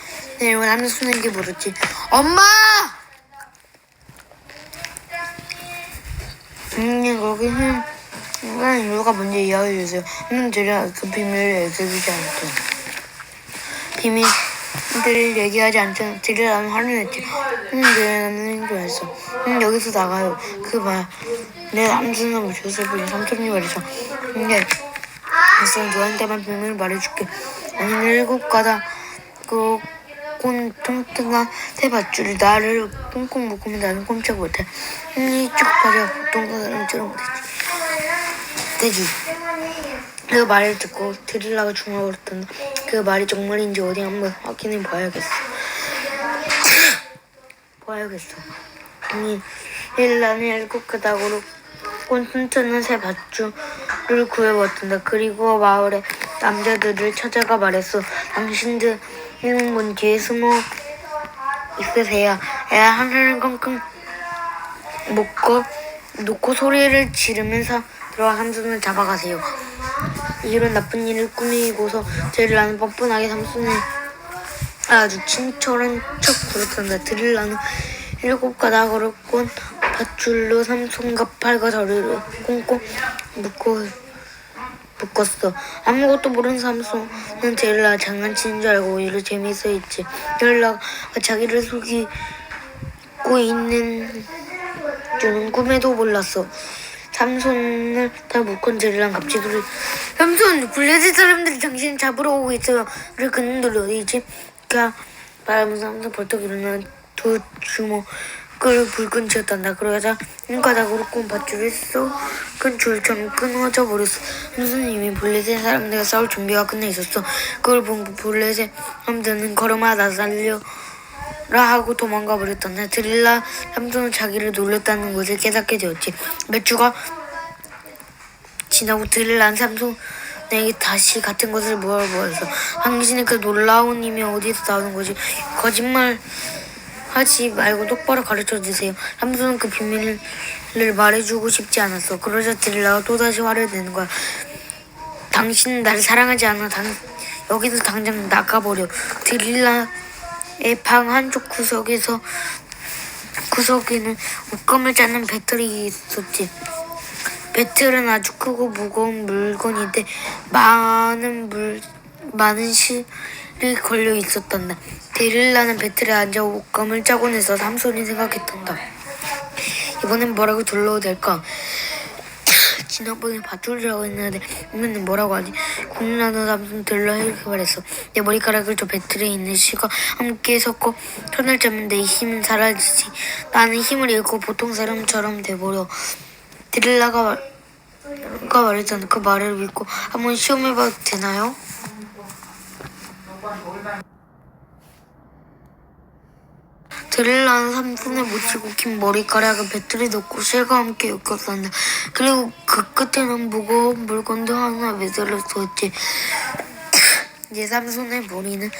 Speaker 1: 내려온 삼손에게 물었지. 엄마! 거기는 이유가 뭔지 이야기해 주세요. 제가 그 비밀을 얘기해주지 않았죠. 비밀들을 얘기하지 않자 들으라면 화를 냈지. 내는 좋아했어. 여기서 나가요. 그 말. 내 삼촌을 모셨을 뿐이 삼촌이 말했어. 근데 있어 너한테만 비밀을 말해줄게. 아니면 7가닥 튼튼한 새밧줄이 나를 꽁꽁 묶으면 나는 꼼짝 못해. 쭉 빠져 보통 사람처럼 되지. 그 말을 듣고 드릴라가 중얼거렸던데 그 말이 정말인지 어디 한번 확인해 봐야겠어. 아니 릴라는 7가닥으로 튼튼한 새 밧줄을 구해왔단다. 그리고 마을의 남자들을 찾아가 말했어. 당신들은 문 뒤에 숨어 있으세요. 하나를 끙끙 놓고 소리를 지르면서 들어와 삼손을 잡아가세요. 이런 나쁜 일을 꾸미고서 드릴라는 뻔뻔하게 삼손을 아주 친절한 척 굴었단다. 드릴라는 7가닥으로 꼰 밧줄로 삼손과 팔과 다리를 꽁꽁 묶었어. 아무것도 모르는 삼손은 드릴라가 장난치는 줄 알고 오히려 재미있어 했지. 드릴라가 자기를 속이고 있는 줄은 꿈에도 몰랐어. 삼손을 다 묶은 드릴라는 갑자기 소리. 삼손! 블레셋 사람들이 당신을 잡으러 오고 있어요. 그래 그놈들이 어디 있지? 그가 말하면서 삼손 벌떡 일어나 두 주먹을 불끈 쥐었단다. 그러자 1가닥으로 꼰 밧줄이 쏙은 줄처럼 끊어져 버렸어. 삼손은 이미 블레셋 사람들과 싸울 준비가 끝나 있었어. 그걸 본 블레셋 사람들은 걸음아 나 살려라 하고 도망가 버렸단다. 드릴라 삼손은 자기를 놀렸다는 것을 깨닫게 되었지. 몇 주가 지나고 드릴라는 삼손에게 다시 같은 것을 물어보았어. 당신의 그 놀라운 힘이 어디서 나오는 거지? 거짓말 하지 말고 똑바로 가르쳐주세요. 삼손은 그 비밀을 말해주고 싶지 않았어. 그러자 드릴라가 또다시 화를 내는 거야. 당신은 나를 사랑하지 않아. 여기서 당장 나가버려. 드릴라의 방 한쪽 구석에는 옷감을 짜는 배틀이 있었지. 배틀은 아주 크고 무거운 물건인데 많은 실이 걸려 있었단다. 드릴라는 배틀에 앉아 옷감을 짜곤 해서 삼손이 생각했단다. 이번엔 뭐라고 둘러도 될까? 지난번에 밧줄이라고 했는데 이번엔 뭐라고 하지? 고민하던 삼손 들러 이렇게 말했어. 내 머리카락을 저 배틀에 있는 실과 함께 섞어 손을 잡으면 내 힘은 사라지지. 나는 힘을 잃고 보통 사람처럼 돼버려. 드릴라가 말했잖아. 그 말을 믿고 한번 시험해봐도 되나요? 드릴라는 삼손의 묻히고 긴 머리카락을 배틀에 넣고 실과 함께 엮었단다. 그리고 그 끝에는 무거운 물건도 하나 매달렸었지. 이제 삼손의 머리는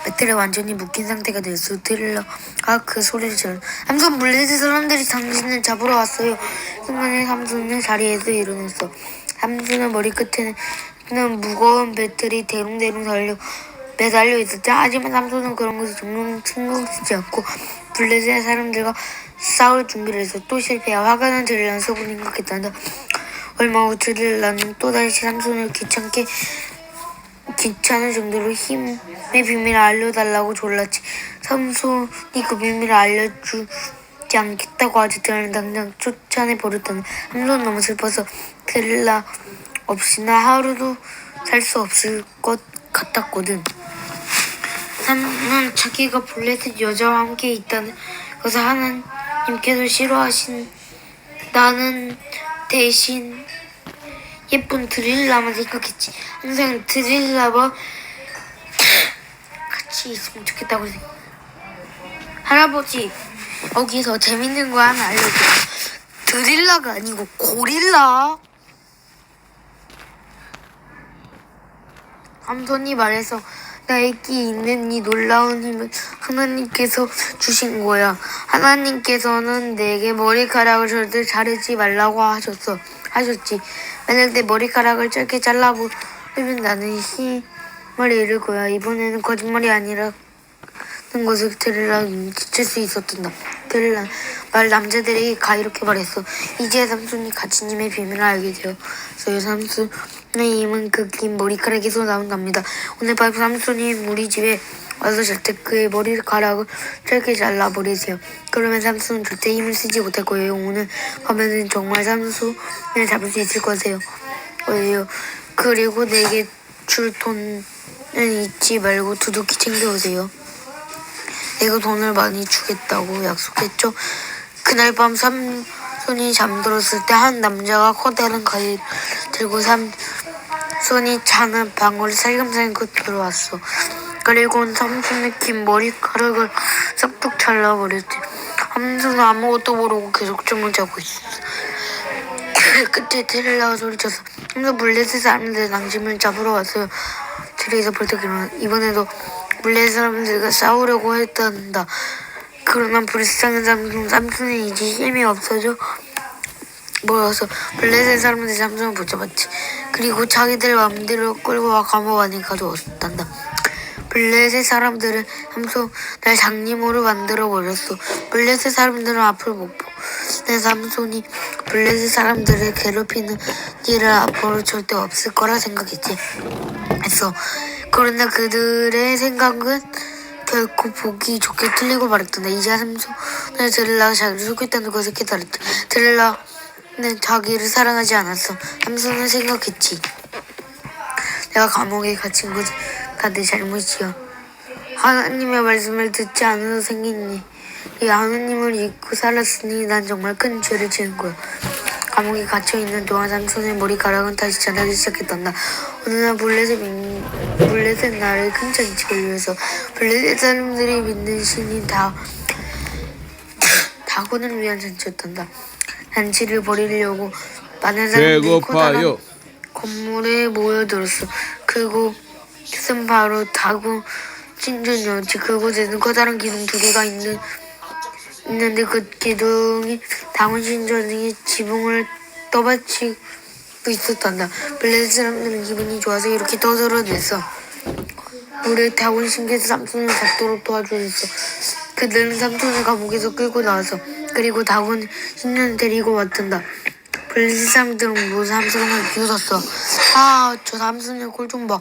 Speaker 1: 배틀에 완전히 묶인 상태가 됐어. 드릴라가 그 소리를 질러. 삼손 블레셋 사람들이 당신을 잡으러 왔어요. 순간에 삼손은 자리에서 일어났어. 삼손의 머리 끝에는 무거운 배틀이 대롱대롱 매달려 있었지. 하지만 삼손은 그런 것을 종종 신경 쓰지 않고 블레셋 사람들과 싸울 준비를 했어. 또 실패야. 화가 난 드릴라는 속으로 생각했단다. 얼마 후 드릴라는 또다시 삼손을 귀찮을 정도로 힘의 비밀을 알려달라고 졸랐지. 삼손이 그 비밀을 알려주지 않겠다고 하자 드릴라는 당장 쫓아내 버렸다는. 삼손은 너무 슬퍼서 드릴라 없이나 하루도 살 수 없을 것 같았거든. 삼손은 자기가 블레셋 여자와 함께 있다는 것을 하나님께서 싫어하신다는 대신 예쁜 드릴라만 생각했지. 항상 드릴라와 같이 있으면 좋겠다고 생각. 할아버지, 여기서 재밌는 거 하나 알려줘. 드릴라가 아니고 고릴라. 삼손이 말해서 나에게 있는 이 놀라운 힘을 하나님께서 주신 거야. 하나님께서는 내게 머리카락을 절대 자르지 말라고 하셨지. 만약 내 머리카락을 짧게 잘라버리면 나는 힘을 잃을 거야. 이번에는 거짓말이 아니라 것을 들으라 지칠 수 있었단다. 들으라 말 남자들에게 가 이렇게 말했어. 이제 삼손이 가치님의 비밀을 알게 되었어요. 삼손의 힘은 그 긴 머리카락에서 나온답니다. 오늘 밤 삼손이 우리 집에 와서 잘 때 그의 머리카락을 짧게 잘라버리세요. 그러면 삼손은 절대 힘을 쓰지 못할 거예요. 오늘 밤에는 정말 삼손을 잡을 수 있을 거예요. 그리고 내게 줄 돈은 잊지 말고 두둑히 챙겨오세요. 내가 돈을 많이 주겠다고 약속했죠. 그날 밤 삼손이 잠들었을 때 한 남자가 커다란 가위를 들고 삼손이 자는 방으로 살금살금 들어왔어. 그리고 삼손의 긴 머리카락을 싹둑 잘라버렸지. 삼손은 아무것도 모르고 계속 잠을 자고 있었어. 그때 데릴라가 소리쳤어. 삼손 블레셋 사람들 낭심을 잡으러 왔어요. 들에서 벌떡 일어나. 이번에도 블레셋 사람들과 싸우려고 했단다. 그러나 불쌍한 삼손이 이제 힘이 없어져 모여서 블레셋 사람들이 삼손을 붙잡았지. 그리고 자기들 맘대로 끌고 와 감옥 안에 가두었단다. 블레셋 사람들은 삼손을 장님으로 만들어버렸어. 블레셋 사람들은 앞을 못 보고 삼손이 블레셋 사람들을 괴롭히는 일은 앞으로 절대 없을 거라 생각했지. 그러나 그들의 생각은 결코 보기 좋게 틀리고 말았단다. 이제 삼손을 데릴라가 자기를 속였다는 것을 깨달았다. 데릴라는 자기를 사랑하지 않았어. 삼손은 생각했지. 내가 감옥에 갇힌 것은 다 내 잘못이야. 하나님의 말씀을 듣지 않아서 생긴 일. 하나님을 잊고 살았으니 난 정말 큰 죄를 지은 거야. 감옥에 갇혀있는 동안 삼손의 머리카락은 다시 자라기 시작했단다. 어느 날 블레셋 나라의 큰 잔치를 위해서 블레셋 사람들이 믿는 신인 다곤을 위한 잔치였단다. 잔치를 벌이려고 많은 사람들이 커다란 건물에 모여들었어. 그곳은 바로 다곤 신전이었지. 그곳에는 커다란 기둥 2개가 있는데 그 기둥이 다곤 신전의 지붕을 떠받치고 있었단다. 블레셋 사람들은 기분이 좋아서 이렇게 떠들어댔어. 우리 다곤 신께서 삼손을 잡도록 도와주셨어. 그들은 삼손을 감옥에서 끌고 나와서 그리고 다곤 신전을 데리고 왔단다. 블레셋 사람들은 모두 삼손을 비웃었어. 저 삼손의 꼴 좀 봐.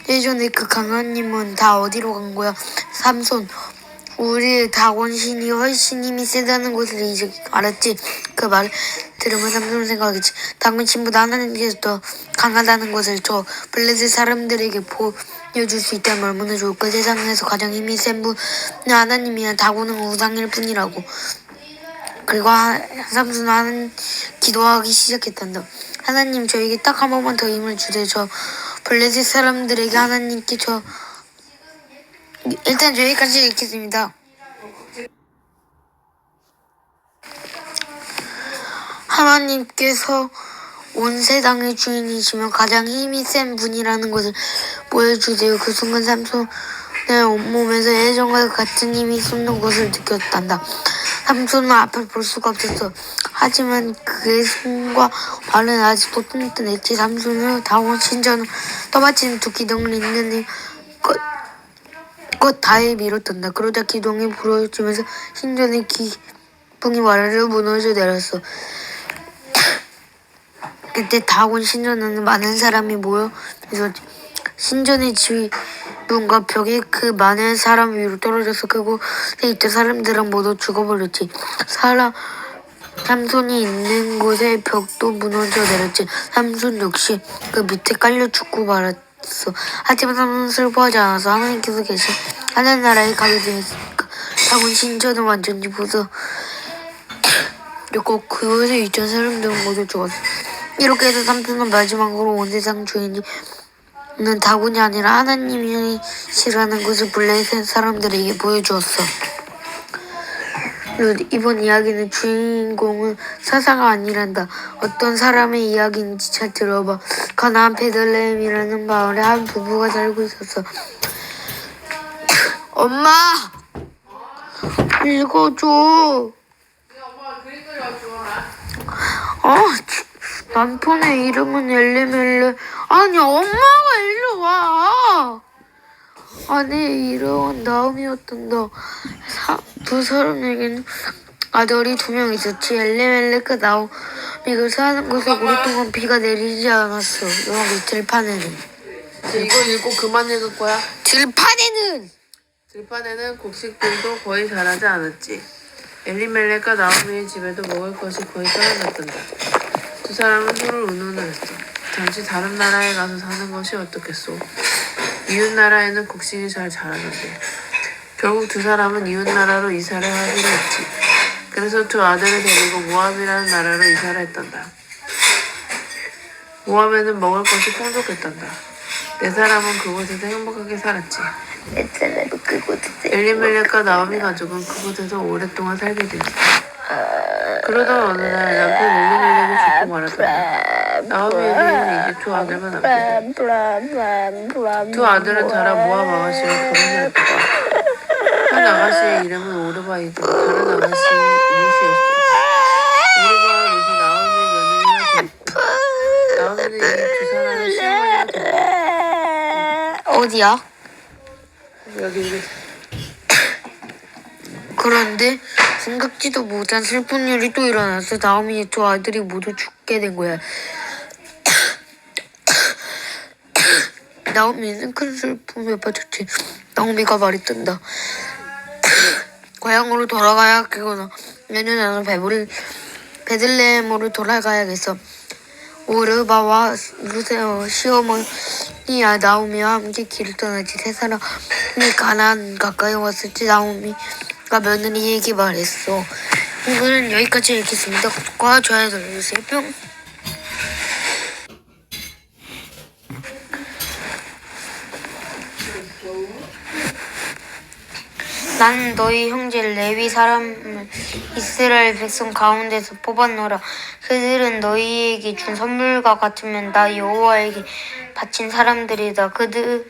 Speaker 1: 예전에 그 강한 힘은 다 어디로 간 거야? 삼손, 우리 다곤 신이 훨씬 힘이 세다는 것을 이제 알았지. 그 말을 들으면 삼손은 생각하겠지. 다곤 신보다 하나님께서 더 강하다는 것을 저 블레셋 사람들에게 보여줄 수 있다면 얼마나 좋을까. 세상에서 가장 힘이 센 분은 하나님이야. 다곤은 우상일 뿐이라고. 그리고 삼손은 하나님 기도하기 시작했단다. 하나님, 저에게 딱 한 번만 더 힘을 주세요. 저 블레셋 사람들에게 하나님께 일단 여기까지 읽겠습니다. 하나님께서 온 세상의 주인이시며 가장 힘이 센 분이라는 것을 보여주세요. 그 순간 삼손의 온몸에서 예전과 같은 힘이 솟는 것을 느꼈단다. 삼손은 앞을 볼 수가 없었어. 하지만 그의 손과 발은 아직도 튼튼했지. 삼손은 다곤 신전을 떠받치는 2 기둥을 있는 것 다에 밀었단다. 그러다 기둥이 부러지면서 신전의 기둥이 와르르 무너져 내렸어. 그때 다곤 신전에는 많은 사람이 모여 있었지. 신전의 지붕과 벽이 그 많은 사람 위로 떨어져서 그곳에 있던 사람들은 모두 죽어버렸지. 삼손이 있는 곳의 벽도 무너져 내렸지. 삼손 역시 그 밑에 깔려 죽고 말았어. 하지만 삼손은 슬퍼하지 않아서 하나님께서 계신 하늘나라에 가게 되었으니까 다곤 신전은 완전히 부서졌고 그곳에 있던 사람들은 모두 죽었어. 이렇게 해서 삼손은 마지막으로 온 세상 주인이 는 다곤이 아니라 하나님이시라는 것을 블레셋 사람들에게 보여주었어. 이번 이야기는 주인공은 사사가 아니란다. 어떤 사람의 이야기인지 잘 들어봐. 가나안 베들레헴이라는 마을에 한 부부가 살고 있었어. 엄마! 읽어줘. 남편의 이름은 엘레멜레. 아니, 엄마가 일로 와. 아내의 이름은 나음이었단다. 두 사람에게는 아들이 2명 있었지. 엘리멜렉과 나오미가 사는 곳에 오랫동안 비가 내리지 않았어. 여기 들판에는.
Speaker 5: 이거 읽고 그만 읽을 거야?
Speaker 1: 들판에는!
Speaker 5: 들판에는 곡식들도 거의 자라지 않았지. 엘리멜렉과 나오미의 집에도 먹을 것이 거의 떨어졌단다. 두 사람은 서로 의논했어. 잠시 다른 나라에 가서 사는 것이 어떻겠소? 이웃 나라에는 곡식이 잘 자라는데. 결국 두 사람은 이웃 나라로 이사를 하기로 했지. 그래서 두 아들을 데리고 모압이라는 나라로 이사를 했단다. 모압에는 먹을 것이 풍족했단다. 네 사람은 그곳에서 행복하게 살았지. 엘리멜렉과 나오미 가족은 그곳에서 오랫동안 살게 되었어. 그러던 어느 날 남편 엘리멜렉이 죽고 말았단다. 나오미에게는 이제 두 아들만 남게 돼. 두 아들은 자라 모압 아가씨와 결혼했다. 한 아가씨의 이름은 오르바이고 다른 아가씨는 루시였어. 오르바와 루시 나오미의 며느리가 되었고 나오미는 이 두 사람의 시어머니가 되었다.
Speaker 1: 어디야?
Speaker 5: 여기
Speaker 1: 그런데 생각지도 못한 슬픈 일이 또 일어났어. 나오미의 두 아들이 모두 죽게 된 거야. 나오미는 큰 슬픔에 빠졌지. 나오미가 말했단다. 고향으로 돌아가야겠구나. 내년 나는 베들레헴으로 돌아가야겠어. 오르바와 루세어 시어머니야 나오미와 함께 길을 떠나지. 세 사람이 가나안 가까이 왔을 때 나오미가 며느리에게 말했어. 오늘은 여기까지 읽겠습니다. 구독과 좋아요 눌러주세요. 뿅. 나는 너희 형제 레위 사람을 이스라엘 백성 가운데서 뽑았노라. 그들은 너희에게 준 선물과 같으면 나 여호와에게 바친 사람들이다. 그들이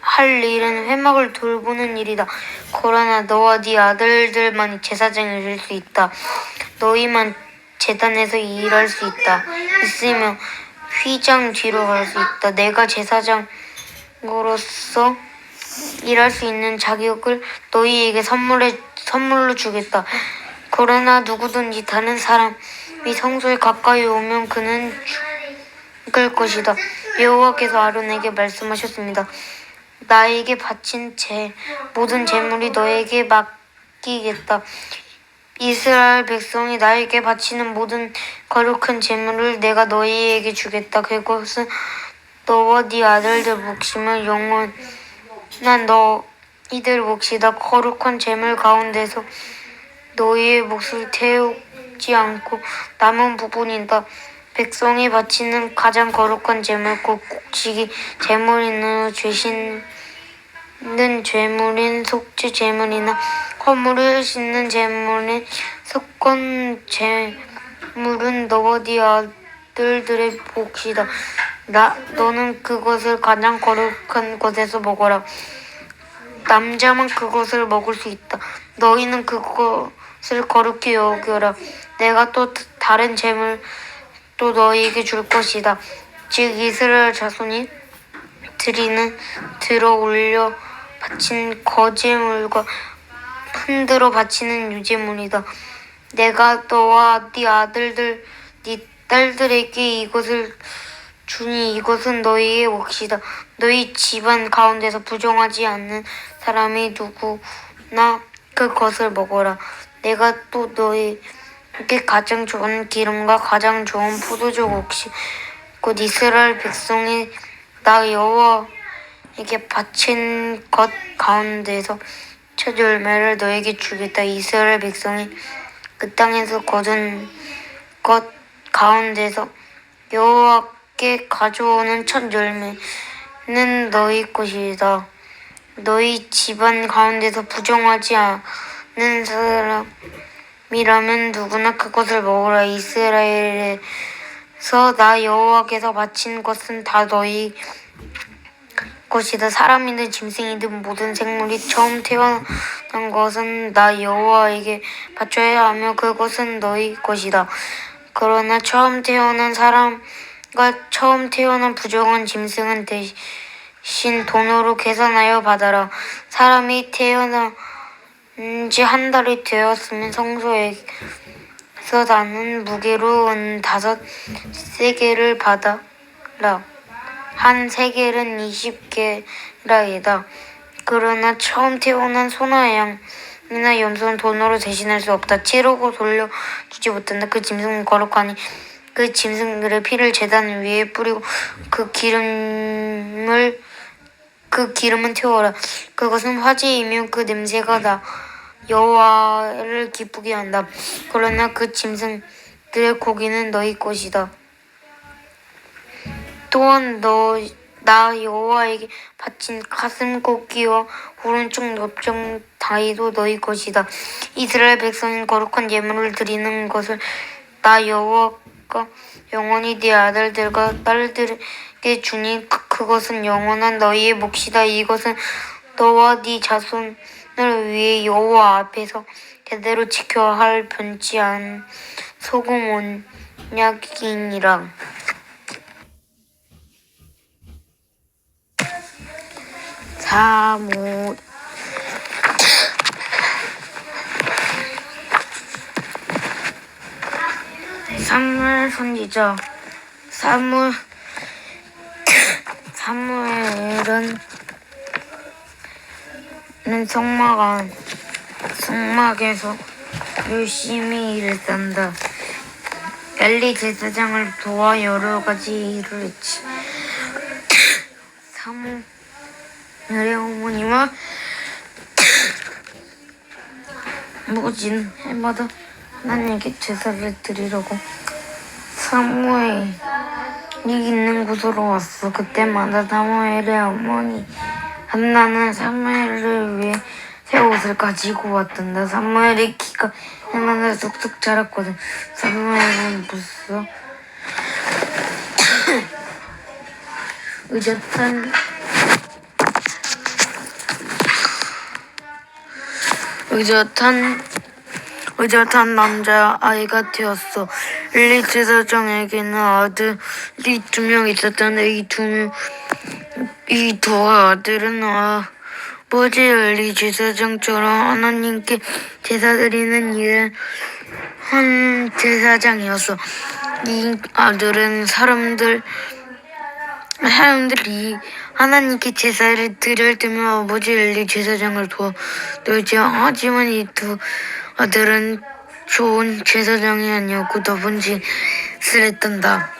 Speaker 1: 할 일은 회막을 돌보는 일이다. 그러나 너와 네 아들들만이 제사장이 될 수 있다. 너희만 제단에서 일할 수 있으며 휘장 뒤로 갈 수 있다. 내가 제사장으로서 일할 수 있는 자격을 너희에게 선물로 주겠다. 그러나 누구든지 다른 사람이 성소에 가까이 오면 그는 죽을 것이다. 여호와께서 아론에게 말씀하셨습니다. 나에게 바친 모든 재물이 너에게 맡기겠다. 이스라엘 백성이 나에게 바치는 모든 거룩한 재물을 내가 너희에게 주겠다. 그것은 너와 네 아들들 몫이며 영원한 너희들 몫이다. 거룩한 재물 가운데서 너희의 몫을 태우지 않고 남은 부분이다. 백성이 바치는 가장 거룩한 재물 곧 곡식이 재물이나 죄 씻는 재물인 속죄 재물이나 허물을 씻는 재물인 속건 재물은 너와 네 아들들의 몫이다. 너는 그것을 가장 거룩한 곳에서 먹어라. 남자만 그것을 먹을 수 있다. 너희는 그것을 거룩히 여겨라. 내가 또 다른 재물 또 너희에게 줄 것이다. 즉 이스라엘 자손이 들어 올려 바친 거제물과 흔들어 바치는 유제물이다. 내가 너와 네 아들들 네 딸들에게 이것을 주니 이것은 너희의 몫이다. 너희 집안 가운데서 부정하지 않는 사람이 누구나 그것을 먹어라. 내가 또 너희에게 가장 좋은 기름과 가장 좋은 포도주 몫이 곧 이스라엘 백성이 나 여호와에게 바친 것 가운데서 첫 열매를 너에게 주겠다. 이스라엘 백성이 그 땅에서 거둔 것 가운데서 여호와께 가져오는 첫 열매는 너희 것이다. 너희 집안 가운데서 부정하지 않는 사람이라면 누구나 그것을 먹으라. 이스라엘에서 나 여호와께서 바친 것은 다 너희 것이다. 사람이든 짐승이든 모든 생물이 처음 태어난 것은 나 여호와에게 바쳐야 하며 그것은 너희 것이다. 그러나 처음 태어난 사람과 처음 태어난 부정한 짐승은 돈으로 계산하여 받아라. 사람이 태어난 지 한 달이 되었으면 성소에서 나는 무게로 5세겔을 받아라. 한 세겔은 20게라이다. 그러나 처음 태어난 소나 양이나 염소는 돈으로 대신할 수 없다. 치르고 돌려주지 못한다. 그 짐승은 거룩하니 그 짐승들의 피를 제단 위에 뿌리고 그 기름은 태워라. 그것은 화제이며 그 냄새가 나 여호와를 기쁘게 한다. 그러나 그 짐승들의 고기는 너희 것이다. 또한 나 여호와에게 바친 가슴 꺾기와 오른쪽 넓적 다리도 너희 것이다. 이스라엘 백성인 거룩한 예물을 드리는 것을 나 여호와가 영원히 네 아들들과 딸들에게 주니 그것은 영원한 너희의 몫이다. 이것은 너와 네 자손을 위해 여호와 앞에서 제대로 지켜야 할 변치 않은 소금 언약이니라. 사무엘 선지자. 사무엘은 성막에서 열심히 일했단다. 엘리 제사장을 도와 여러 가지 일을 했지. 사무엘의 어머니와 모진 해마다 하나님께 제사를 드리려고 사무엘이 있는 곳으로 왔어. 그때마다 사무엘의 어머니 한나는 사무엘을 위해 새 옷을 가지고 왔단다. 사무엘의 키가 해마다 쑥쑥 자랐거든. 사무엘은 무슨 의젓한 남자 아이가 되었어. 엘리 제사장에게는 아들이 2명 있었던데 이 두 아들은 아버지 엘리 제사장처럼 하나님께 제사드리는 일을 한 제사장이었어. 이 아들은 사람들이 하나님께 제사를 드릴 때면 아버지 엘리 제사장을 도와주지. 하지만 이 두 아들은 좋은 제사장이 아니었고 나쁜 짓을 했단다.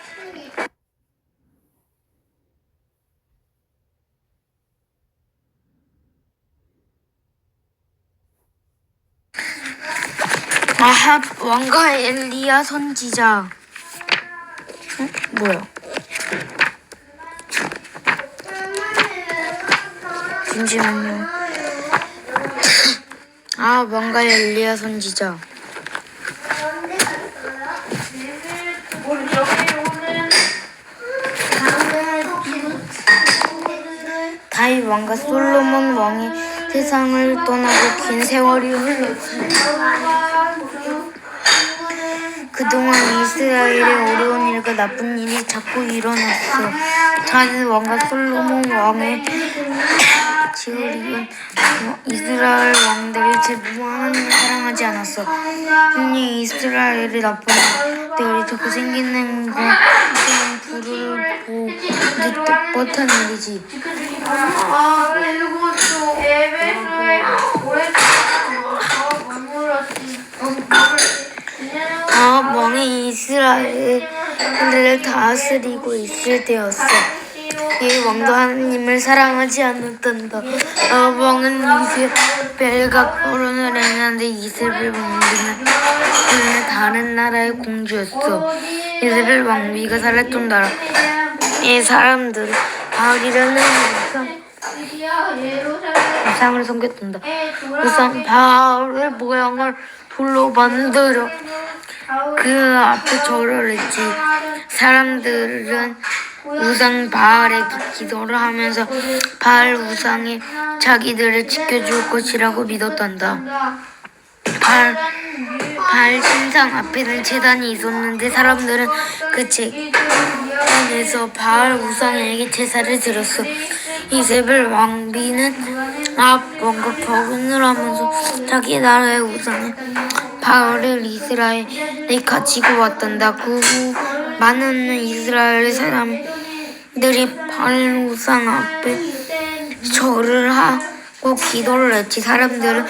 Speaker 1: 아합 왕과 엘리야 선지자. 뭐야? 잠시만요. 왕과 엘리야 선지자. 다윗 왕과 솔로몬 왕이 세상을 떠나고 긴 세월이 흘렀지. 그동안 이스라엘에 어려운 일과 나쁜 일이 자꾸 일어났어. 다윗 왕과 솔로몬 왕의 지으리은 이스라엘 왕들이 제대로 하나님을 사랑하지 않았어. 흔히 이스라엘의 나쁜 일들이 자꾸 생기는 건 불을 보기 못한 일이지.
Speaker 4: 그리고 또 에베소에
Speaker 1: 아합 왕이 이스라엘을 다스리고 있을 때였어. 이 왕도 하나님을 사랑하지 않았단다. 아합 왕은 이세벨과 결혼을 했는데 이세벨 왕비는 다른 나라의 공주였어. 이세벨 왕비가 살았던 나라의 사람들은 바알이라는 우상을 섬겼단다. 우상 바알의 모양을 돌로 만들어 그 앞에 절을 했지. 사람들은 우상 바알에게 기도를 하면서 바알 우상이 자기들을 지켜줄 것이라고 믿었단다. 바알 신상 앞에는 제단이 있었는데 사람들은 그 안에서 바알 우상에게 제사를 드렸어. 이세벨 왕비는 아합 왕과 격언을 하면서 자기 나라의 우상인 바알을 이스라엘에 가지고 왔단다. 그 후 많은 이스라엘 사람들이 바알 우상 앞에 절을 하고 기도를 했지. 사람들은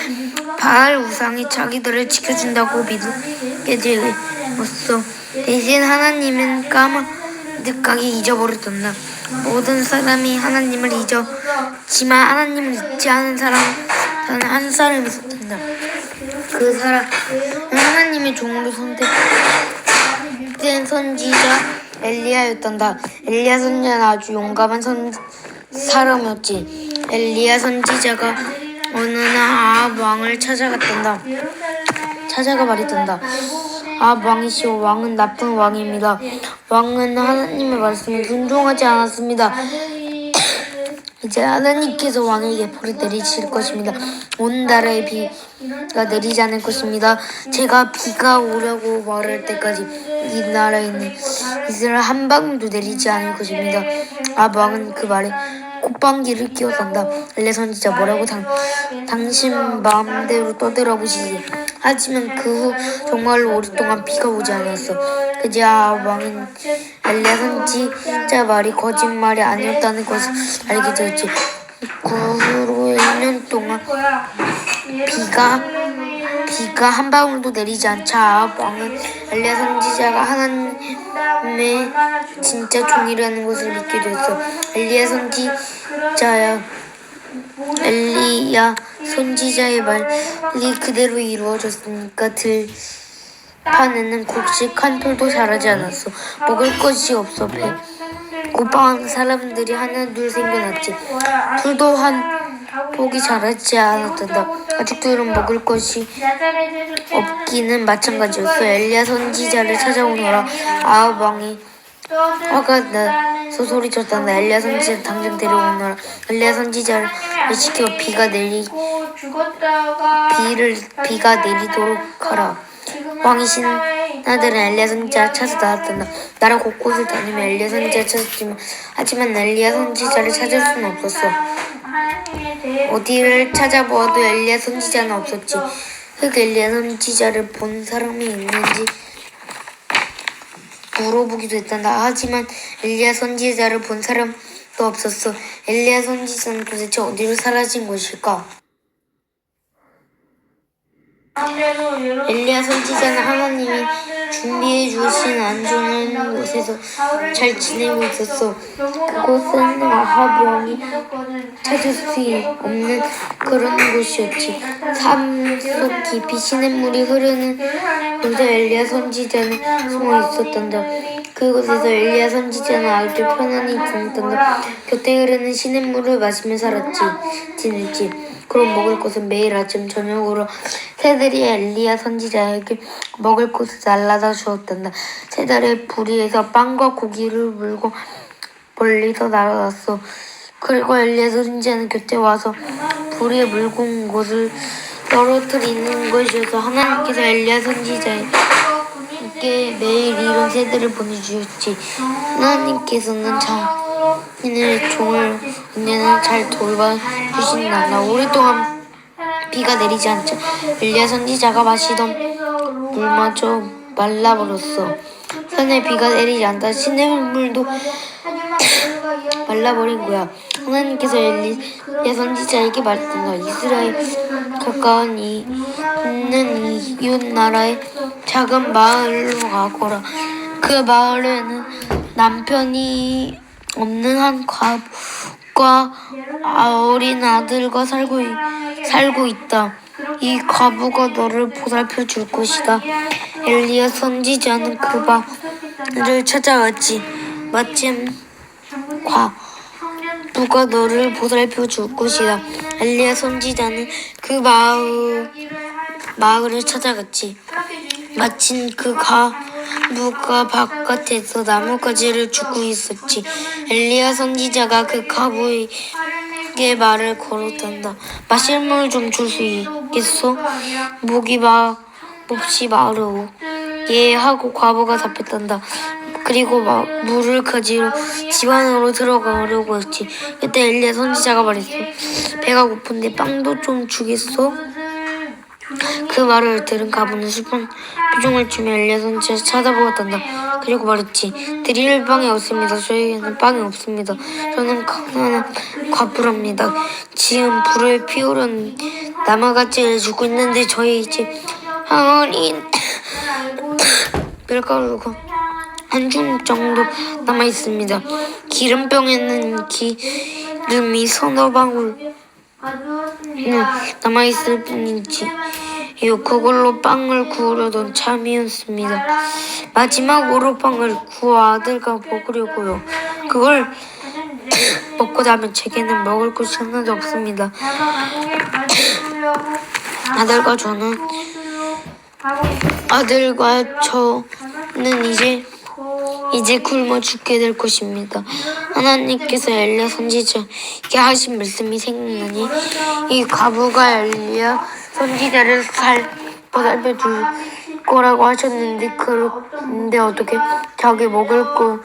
Speaker 1: 바알 우상이 자기들을 지켜준다고 믿게 되었어. 대신 하나님은 까마득하게 잊어버렸단다. 모든 사람이 하나님을 잊었지만 하나님을 잊지 않은 사람 단 한 사람이 있었단다. 그 사람은 하나님의 종으로 선택된 선지자 엘리야였단다. 엘리야 선지자는 아주 용감한 사람이었지. 엘리야 선지자가 어느 날 아합 왕을 찾아가 말했단다. 아합 왕이시오. 왕은 나쁜 왕입니다. 왕은 하나님의 말씀을 순종하지 않았습니다. 이제 하나님께서 왕에게 벌을 내리실 것입니다. 온 나라에 비가 내리지 않을 것입니다. 제가 비가 오려고 말할 때까지 이 나라에 있는 이스라엘 한 방울도 내리지 않을 것입니다. 아합 왕은 그 말에 콧방귀를 뀌어댄다. 엘리야 선지자 뭐라고 당신 마음대로 떠들어보시지. 하지만 그 후 정말로 오랫동안 비가 오지 않았어. 그제 아합 왕은 엘리야 선지자 말이 거짓말이 아니었다는 것을 알게 되었지. 그 후로 1년 동안 비가 한 방울도 내리지 않자 아합 왕은 엘리야 선지자가 하나님의 진짜 종이라는 것을 믿게 되었어. 엘리야 선지자의 말이 그대로 이루어졌으니까 들판에는 곡식 한 톨도 자라지 않았어. 먹을 것이 없어 고파하는 사람들이 하나 둘 생겨났지. 풀도 한 폭이 자라지 않았단다. 가축들은 먹을 것이 없기는 마찬가지였어. 엘리야 선지자를 찾아오너라. 아합 왕이 화가 나서 소리쳤단다. 엘리야 선지자 당장 데려오너라. 엘리야 선지자를 시켜 비가 내리도록 하라. 왕이 신하들은 엘리야 선지자를 찾아 나왔단다. 나라 곳곳을 다니며 엘리야 선지자를 찾았지만 하지만 엘리야 선지자를 찾을 수는 없었어. 어디를 찾아보아도 엘리야 선지자는 없었지. 엘리야 선지자를 본 사람이 있는지 물어보기도 했단다. 하지만 엘리야 선지자를 본 사람도 없었어. 엘리야 선지자는 도대체 어디로 사라진 것일까? 엘리야 선지자는 하나님이 준비해 주신 안전한 곳에서 잘 지내고 있었어. 그곳은 아합 왕이 찾을 수 없는 그런 곳이었지. 삶 속 깊이 시냇물이 흐르는 곳에 엘리야 선지자는 숨어 있었단다. 그곳에서 엘리야 선지자는 아주 편안히 지냈단다. 곁에 흐르는 시냇물을 마시며 지냈지. 그럼 먹을 것은 매일 아침 저녁으로 새들이 엘리야 선지자에게 먹을 것을 날라다 주었단다. 새들의 부리에서 빵과 고기를 물고 멀리서 날아갔어. 그리고 엘리야 선지자는 곁에 와서 부리에 물고 온 것을 떨어뜨리는 것이어서 하나님께서 엘리야 선지자에게 매일 이런 새들을 보내주셨지. 하나님께서는 자신의 종을 언제나 잘 돌봐주신단다. 오랫동안 비가 내리지 않자 엘리야 선지자가 마시던 물마저 말라버렸어. 산에 비가 내리지 않다 시냇물도 말라버린 거야. 하나님께서 엘리야 선지자에게 말했단다. 이스라엘 가까운 있는 이웃 나라의 작은 마을로 가거라. 그 마을에는 남편이 없는 한 과부가 어린 아들과 살고 있다. 이 과부가 너를 보살펴 줄 것이다. 엘리야 선지자는 그 마을을 찾아갔지. 마침 과부가 너를 보살펴 줄 것이다. 엘리야 선지자는 그 마을을 찾아갔지. 마침 그 과부가 바깥에서 나뭇가지를 줍고 있었지. 엘리야 선지자가 그 과부에게 말을 걸었단다. 마실 물 좀 줄 수 있겠소? 목이 없이 마르오. 예 하고 과부가 답했단다. 그리고 물을 가지러 집 안으로 들어가려고 했지. 그때 엘리야 선지자가 말했어. 배가 고픈데 빵도 좀 주겠어? 그 말을 들은 가부는 슬픈 표정을 주며 엘리야 선지자를 쳐다보았단다. 그리고 말했지. 드릴 빵이 없습니다. 저에게는 빵이 없습니다. 저는 가난한 과부랍니다. 지금 불을 피우려는 나무가지를 주고 있는데 저희 집 어린 밀가루가 한 줌 정도 남아 있습니다. 기름병에는 기름이 서너 방울 남아 있을 뿐이지. 그걸로 빵을 구우려던 참이었습니다. 마지막으로 빵을 구워 아들과 먹으려고요. 그걸 먹고 나면 제게는 먹을 것이 하나도 없습니다. 아들과 저는 이제 굶어 죽게 될 것입니다. 하나님께서 엘리야 선지자에게 하신 말씀이 생각나니 이 과부가 엘리야 선지자를 보살펴 둘 거라고 하셨는데 그런데 어떻게 자기 먹을 것도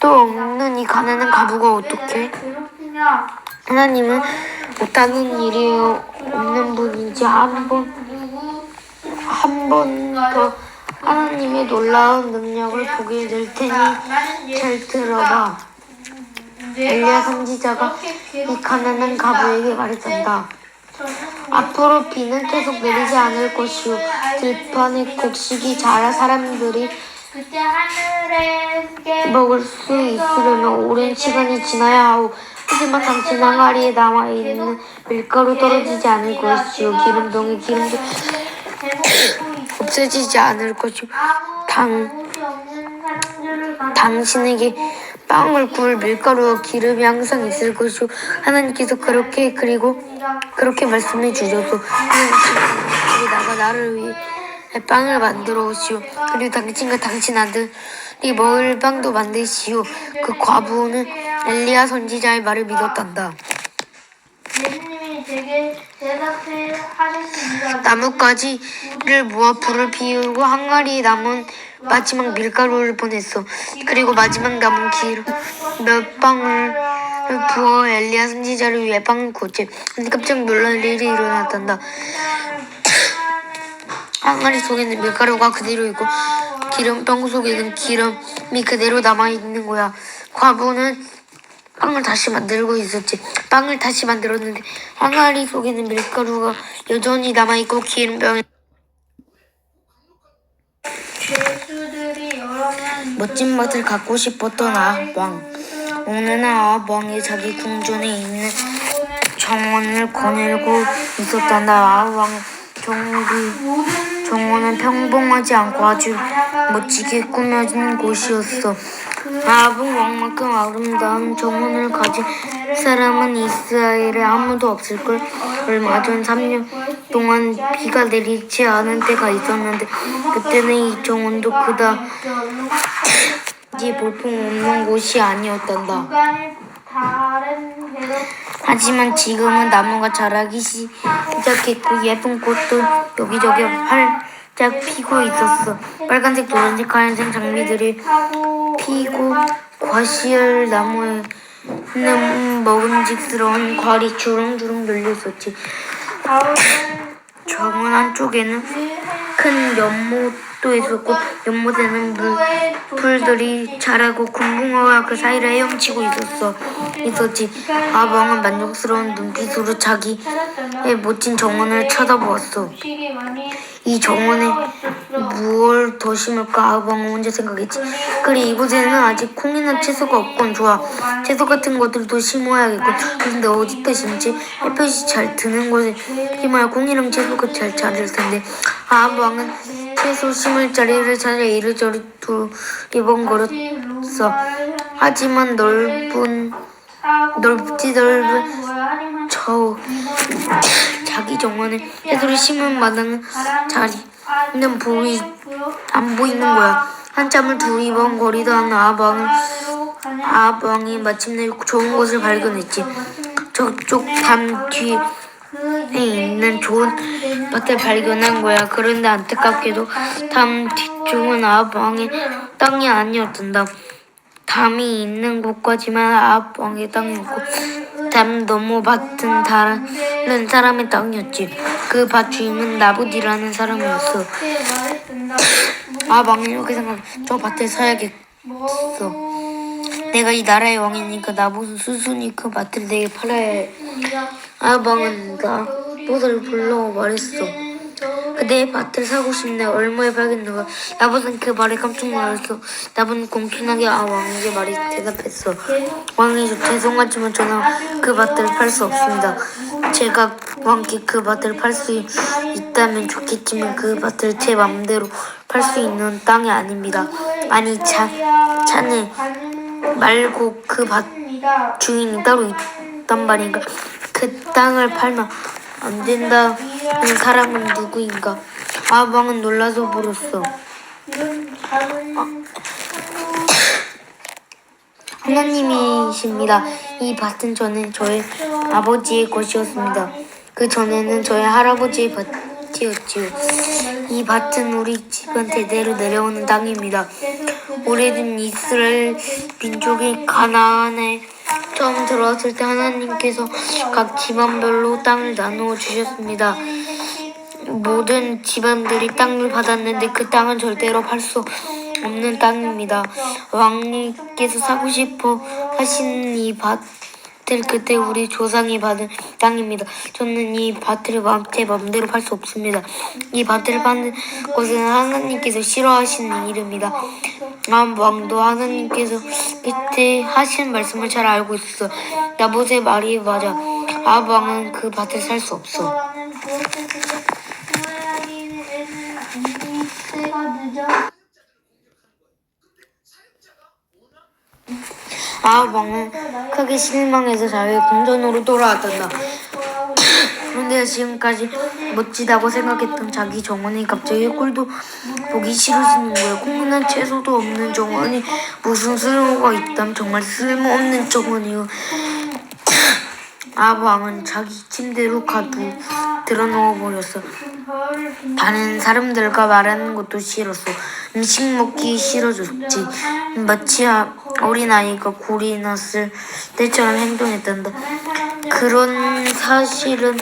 Speaker 1: 없는 이 가난한 과부가 어떻게 하나님은 못하는 일이 없는 분인지 한 번 더 하나님의 놀라운 능력을 보게 될 테니 잘 들어봐. 엘리야 선지자가 이 가난한 과부에게 말했단다. 앞으로 비는 계속 내리지 않을 것이요 들판에 곡식이 자라 사람들이 먹을 수 있으려면 오랜 시간이 지나야 하오. 하지만 당신 항아리에 남아있는 밀가루 떨어지지 않을 것이요 기름병의 기름도 없어지지 않을 것이요 당신에게 빵을 구울 밀가루와 기름이 항상 있을 것이요 하나님께서 그렇게 말씀해 주셔서 하나님께서 나가 나를 위해 빵을 만들어 오시오. 그리고 당신과 당신 아들이 먹을 빵도 만드시오. 그 과부는 엘리야 선지자의 말을 믿었단다.
Speaker 4: 예수님이 제게 대답하셨습니다.
Speaker 1: 나뭇가지를 모아 불을 피우고 항아리에 남은 마지막 밀가루를 보냈어. 그리고 마지막 남은 기름 몇 방울 부어 엘리야 선지자를 위해 빵을 구웠지. 근데 깜짝 놀랄 일이 일어났단다. 항아리 속에는 밀가루가 그대로 있고 기름병 속에는 기름이 그대로 남아있는 거야. 과부는 빵을 다시 만들고 있었지. 빵을 다시 만들었는데 항아리 속에는 밀가루가 여전히 남아있고 기름병에
Speaker 4: 죄수들이 여러 명
Speaker 1: 멋진 맛을 갖고 싶었던 아합 왕. 어느 날 아합 왕이 자기 궁전에 있는 정원을 거닐고 있었단다. 아합 왕 정원은 평범하지 않고 아주 멋지게 꾸며진 곳이었어. 아합은 왕만큼 아름다운 정원을 가진 사람은 이스라엘에 아무도 없을걸. 얼마 전 3년 동안 비가 내리지 않은 때가 있었는데 그때는 이 정원도 그다지 볼품없는 곳이 아니었단다. 하지만 지금은 나무가 자라기 시작했고 예쁜 꽃도 여기저기 활짝 피고 있었어. 빨간색, 노란색, 하얀색 장미들이 피고 과시열 나무에는 먹음직스러운 과일이 주렁주렁 열려있었지. 정원 한쪽에는 큰 연못도 있었고 연못에는 풀들이 자라고 금붕어가 그 사이를 헤엄치고 있었지. 아방은 만족스러운 눈빛으로 자기의 멋진 정원을 쳐다보았어. 이 정원에 무얼 더 심을까 아방은 혼자 생각했지. 그래, 이곳에는 아직 콩이나 채소가 없건 좋아. 채소 같은 것들도 심어야겠고. 그런데 어디다 심지? 햇볕이 잘 드는 곳에 심어야 콩이랑 채소가 잘 자랄 텐데. 아방은 채소 심을 자리를 찾아 이리저리 두리번거렸어. 하지만 넓은 자기 정원에 채소를 심은 마당은 자리는 안 보이는 거야. 한참을 두리번거리던 아합왕이 마침내 좋은 곳을 발견했지. 저쪽 담 뒤에 있는 좋은 밭을 발견한 거야. 그런데 안타깝게도 담 뒤쪽은 아합 왕의 땅이 아니었단다. 담이 있는 곳까지만 아합 왕의 땅이었고 담 너머 밭은 다른 사람의 땅이었지. 그 밭 주인은 나봇이라는 사람이었어. 아합 왕이 이렇게 생각해. 저 밭을 사야겠어. 내가 이 나라의 왕이니까 나봇은 순순히 그 밭을 내게 팔아야 해. 아합 왕은 나봇을 불러 말했어. 내 밭을 사고 싶네. 얼마에 팔겠는가? 나봇은 그 말에 깜짝 놀랐어. 나봇은 공손하게 왕에게 말이 대답했어. 왕이 죄송하지만 저는 그 밭을 팔 수 없습니다. 제가 왕께 그 밭을 팔 수 있다면 좋겠지만 그 밭을 제 마음대로 팔 수 있는 땅이 아닙니다. 아니 자네 말고 그 밭 주인이 따로 있단 말인가? 그 땅을 팔면 안 된다는 사람은 누구인가? 아합 왕은 놀라서 물었어. 하나님이십니다. 이 밭은 전에 저의 아버지의 것이었습니다. 그 전에는 저의 할아버지의 밭이었지요. 이 밭은 우리 집안 대대로 내려오는 땅입니다. 오래된 이스라엘 민족이 가나안에 처음 들어왔을 때 하나님께서 각 집안별로 땅을 나누어 주셨습니다. 모든 집안들이 땅을 받았는데 그 땅은 절대로 팔 수 없는 땅입니다. 왕님께서 사고 싶어 하신 이 밭을 그때 우리 조상이 받은 땅입니다. 저는 이 밭을 제 마음대로 팔 수 없습니다. 이 밭을 파는 것은 하나님께서 싫어하시는 일입니다. 아합 왕도 하나님께서 그때 하신 말씀을 잘 알고 있었어. 나봇의 말이 맞아. 아합 왕은 그 밭을 살 수 없어. 아합 왕은 크게 실망해서 자기의 궁전으로 돌아왔단다. 그런데 지금까지 멋지다고 생각했던 자기 정원이 갑자기 꼴도 보기 싫어지는 거야. 콩나는 채소도 없는 정원이 무슨 쓸모가 있담. 정말 쓸모없는 정원이요. 아합 왕은 자기 침대로 가두 들어누워버렸어. 다른 사람들과 말하는 것도 싫었어. 음식 먹기 싫어졌지. 마치 어린아이가 굴이 났을 때처럼 행동했단다. 그런 사실은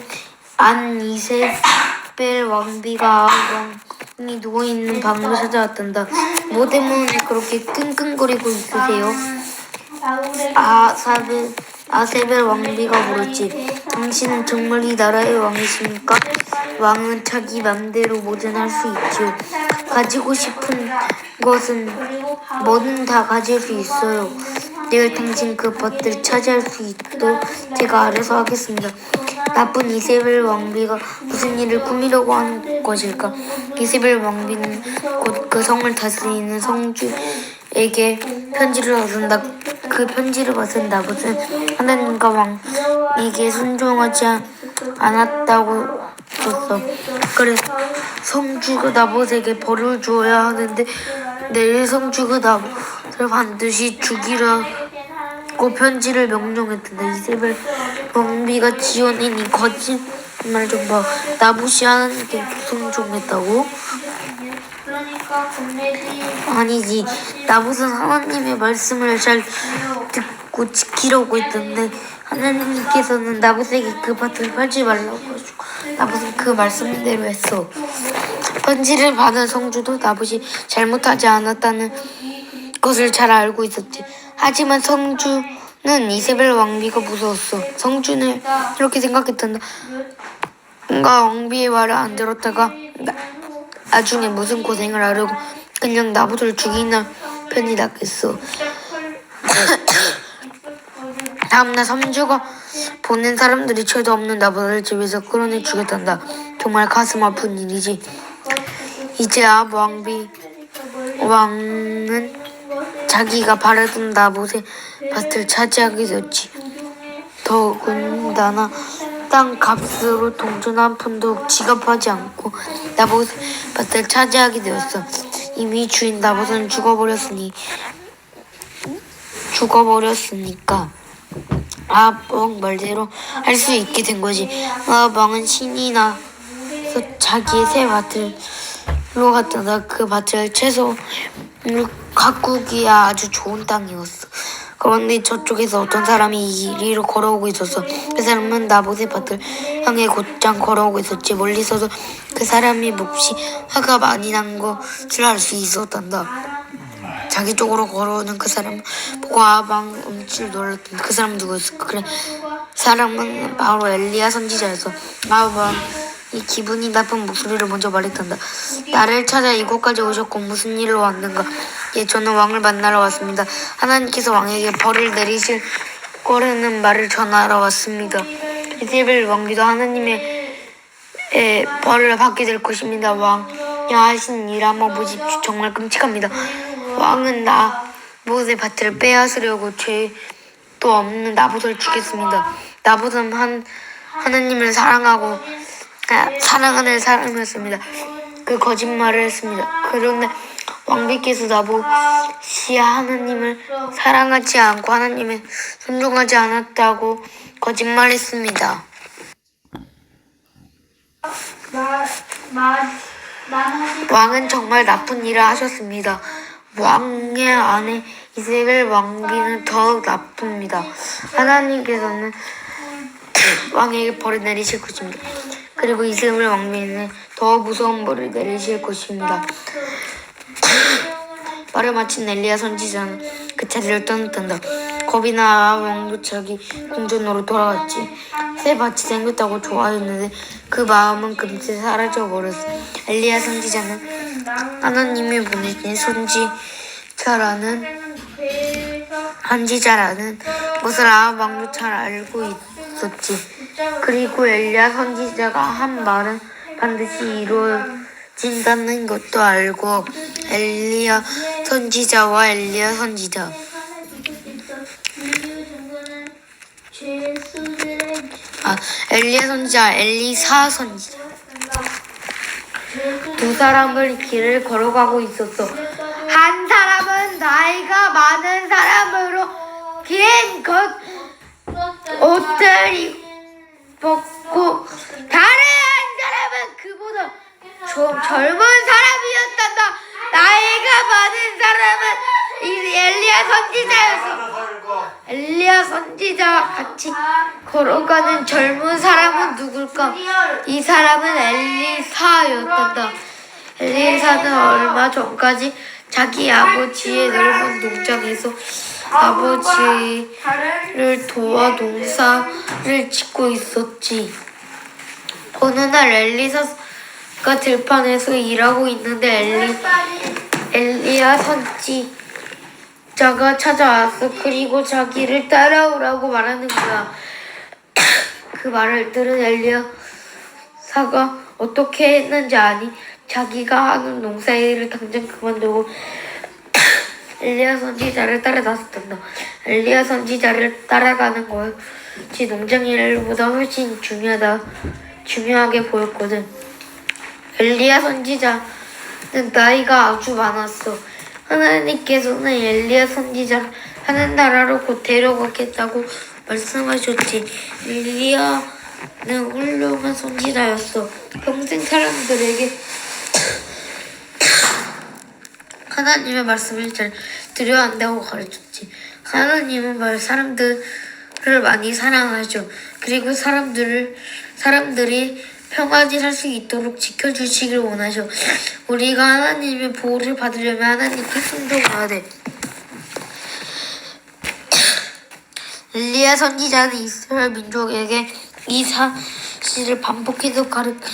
Speaker 1: 안 이세벨 왕비가 아합 왕이 누워있는 방으로 찾아왔단다. 뭐 때문에 그렇게 끙끙거리고 있으세요? 아세벨 왕비가 물었지. 당신은 정말 이 나라의 왕이십니까? 왕은 자기 맘대로 뭐든 할 수 있지요. 가지고 싶은 것은 뭐든 다 가질 수 있어요. 내일 당신 그 밭을 차지할 수 있도록 제가 알아서 하겠습니다. 나쁜 이세벨 왕비가 무슨 일을 꾸미려고 하는 것일까? 이세벨 왕비는 곧 그 성을 다스리는 성주에게 편지를 얻은다. 그 편지를 받은 나봇은 하나님과 왕에게 순종하지 않았다고 썼어. 그래 성주가 나봇에게 벌을 주어야 하는데 내일 성주가 나봇을 반드시 죽이라고 편지를 명령했단다. 이세벨 왕비가 지어낸 이 거짓말 좀 봐. 나봇이 하나님께 순종했다고? 아니지. 나봇은 하나님의 말씀을 잘 듣고 지키려고 했던데 하나님께서는 나봇에게 그 밭을 팔지 말라고 하시고 나봇은 그 말씀대로 했어. 편지를 받은 성주도 나봇이 잘못하지 않았다는 것을 잘 알고 있었지. 하지만 성주는 이세벨 왕비가 무서웠어. 성주는 이렇게 생각했단다. 뭔가 왕비의 말을 안 들었다가 나중에 무슨 고생을 하려고 그냥 나봇을 죽이는 편이 낫겠어. 다음날 성주가 보낸 사람들이 죄도 없는 나봇을 집에서 끌어내 죽였단다. 정말 가슴 아픈 일이지. 이제 아합 왕은 자기가 바라던 나봇의 밭을 차지하게 되었지. 더군다나 땅 값으로 동전 한 푼도 지갑하지 않고 나봇 밭을 차지하게 되었어. 이미 주인 나봇은 죽어버렸으니까 아합 말대로 할 수 있게 된 거지. 아합 왕은 신이 나서 자기의 새 밭으로 갔다가 그 밭을 채소 가꾸기에 아주 좋은 땅이었어. 그런데 저쪽에서 어떤 사람이 이리로 걸어오고 있었어. 그 사람은 나봇의 밭을 향해 곧장 걸어오고 있었지. 멀리서도 그 사람이 몹시 화가 많이 난 것을 알 수 있었단다. 자기 쪽으로 걸어오는 그 사람 보고 아합 왕 움찔 놀랐던 그 사람 누구였을까? 그래, 사람은 바로 엘리야 선지자였어. 아합 왕이 기분이 나쁜 목소리를 먼저 말했단다. 나를 찾아 이곳까지 오셨고 무슨 일로 왔는가? 예, 저는 왕을 만나러 왔습니다. 하나님께서 왕에게 벌을 내리실 거라는 말을 전하러 왔습니다. 이세벨 왕비도 하나님의 벌을 받게 될 것입니다. 왕이 하신 일 한번 보십시오. 정말 끔찍합니다. 왕은 나봇의 밭을 빼앗으려고 죄도 없는 나봇을 죽였습니다. 나봇은 하나님을 사랑하는 사람이었습니다. 그 거짓말을 했습니다. 그런데 왕비께서 나봇이 하나님을 사랑하지 않고 하나님을 순종하지 않았다고 거짓말했습니다. 왕은 정말 나쁜 일을 하셨습니다. 왕의 아내 이세벨 왕비는 더욱 나쁩니다. 하나님께서는 왕에게 벌을 내리실 것입니다. 그리고 이세벨 왕비는 더 무서운 벌을 내리실 것입니다. 말을 마친 엘리야 선지자는 그 자리를 떠났단다. 겁이 나 아합 왕도 자기 궁전으로 돌아갔지. 새 밭이 생겼다고 좋아했는데 그 마음은 금세 사라져버렸어. 엘리야 선지자는 하나님이 보내신 선지자라는 것을 아합 왕도 잘 알고 있었지. 그리고 엘리야 선지자가 한 말은 반드시 이루어진다는 것도 알고 엘리야 선지자 엘리사 선지자 두 사람은 길을 걸어가고 있었어. 한 사람은 나이가 많은 사람으로 긴 옷을 입었고 다른 한 사람은 그보다 좀 젊은 사람이었단다. 나이가 많은 사람은 엘리야 선지자였어. 엘리야 선지자와 같이 걸어가는 젊은 사람은 누굴까? 이 사람은 엘리사였단다. 엘리사는 얼마 전까지 자기 아버지의 넓은 농장에서 아버지를 도와 농사를 짓고 있었지. 어느 날 엘리사가 들판에서 일하고 있는데 엘리야 선지자가 찾아왔어. 그리고 자기를 따라오라고 말하는 거야. 그 말을 들은 엘리야사가 어떻게 했는지 아니? 자기가 하는 농사일을 당장 그만두고 엘리야 선지자를 따라 나섰단다. 엘리야 선지자를 따라가는 것이 농장 일보다 훨씬 중요하게 보였거든. 엘리야 선지자는 나이가 아주 많았어. 하나님께서는 엘리야 선지자를 하늘 나라로 곧 데려가겠다고 말씀하셨지. 엘리야는 훌륭한 선지자였어. 평생 사람들에게 하나님의 말씀을 잘 들여야 한다고 가르쳤지. 하나님은 사람들을 많이 사랑하죠. 그리고 사람들이 평안히 살 수 있도록 지켜주시길 원하죠. 우리가 하나님의 보호를 받으려면 하나님께 순종해야 돼. 엘리야 선지자는 이스라엘 민족에게 이 사실을 반복해서 가르쳤지.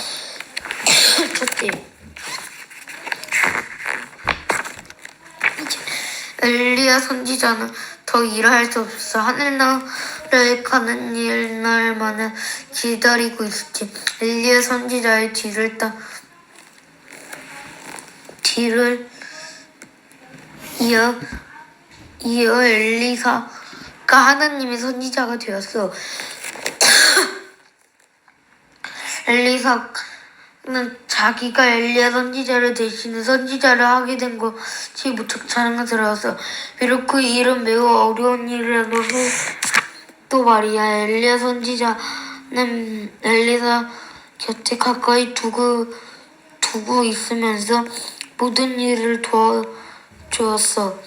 Speaker 1: 엘리야 선지자는 더 일할 수 없어. 하늘나라에 가는 날만을 기다리고 있었지. 엘리야 선지자의 뒤를 이어 엘리사가 하나님의 선지자가 되었어. 엘리사는 자기가 엘리야 선지자를 대신해 선지자를 하게 된 것이 무척 자랑스러웠어. 비록 그 일은 매우 어려운 일이라도 또 말이야 엘리야 선지자는 엘리사 곁에 가까이 두고 있으면서 모든 일을 도와주었어.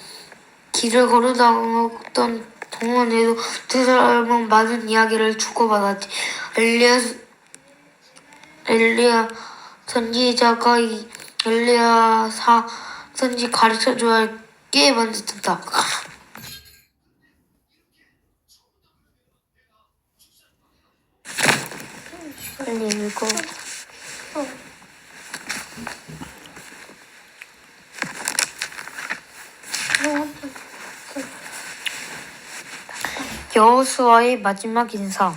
Speaker 1: 길을 걸어다녔던 동안에도 두 사람은 많은 이야기를 주고받았지. 엘리야 선지자가 엘리야 선지 가르쳐줘야 할 게 많았다. 빨리 읽어. 여호수아의 마지막 인사.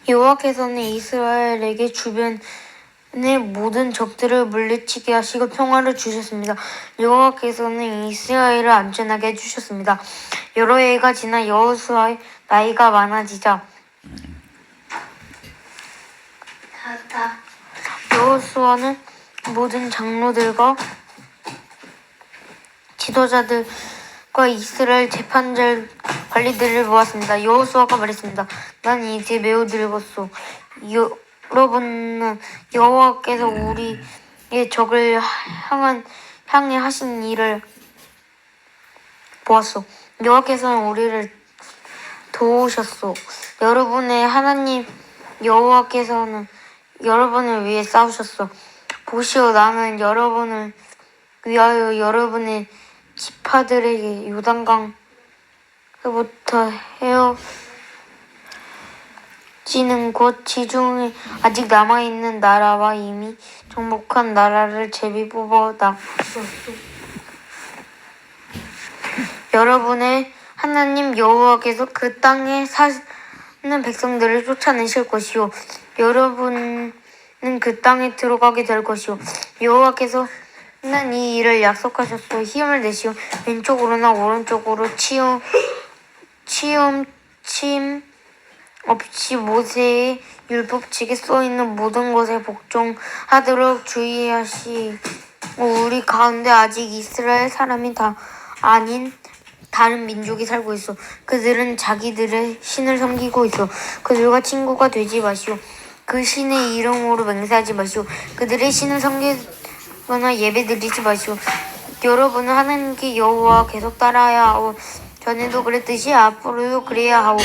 Speaker 1: 여호와께서는 이스라엘에게 주변의 모든 적들을 물리치게 하시고 평화를 주셨습니다. 여호와께서는 이스라엘을 안전하게 해주셨습니다. 여러 해가 지나 여호수아의 나이가 많아지자 여호수아는 모든 장로들과 지도자들과 이스라엘 재판장 관리들을 모았습니다. 여호수아가 말했습니다. 난 이제 매우 늙었소. 여러분은 여호와께서 우리의 적을 향해 하신 일을 보았소. 여호와께서는 우리를 도우셨소. 여러분의 하나님 여호와께서는 여러분을 위해 싸우셨소. 보시오, 나는 여러분을 위하여 여러분의 지파들에게 요단강부터 헤어지는 곳 지중해 아직 남아있는 나라와 이미 정복한 나라를 제비 뽑아 놨소. 여러분의 하나님 여호와께서 그 땅에 사는 백성들을 쫓아내실 것이요 여러분은 그 땅에 들어가게 될 것이요 여호와께서는 이 일을 약속하셨소. 힘을 내시오. 왼쪽으로나 오른쪽으로 치움 없이 모세의 율법책에 써있는 모든 것에 복종하도록 주의하시고 우리 가운데 아직 이스라엘 사람이 아닌 다른 민족이 살고 있어. 그들은 자기들의 신을 섬기고 있어. 그들과 친구가 되지 마시오. 그 신의 이름으로 맹세하지 마시오. 그들의 신을 섬기거나 예배드리지 마시오. 여러분은 하나님께 여호와 계속 따라야 하고 전에도 그랬듯이 앞으로도 그래야 하고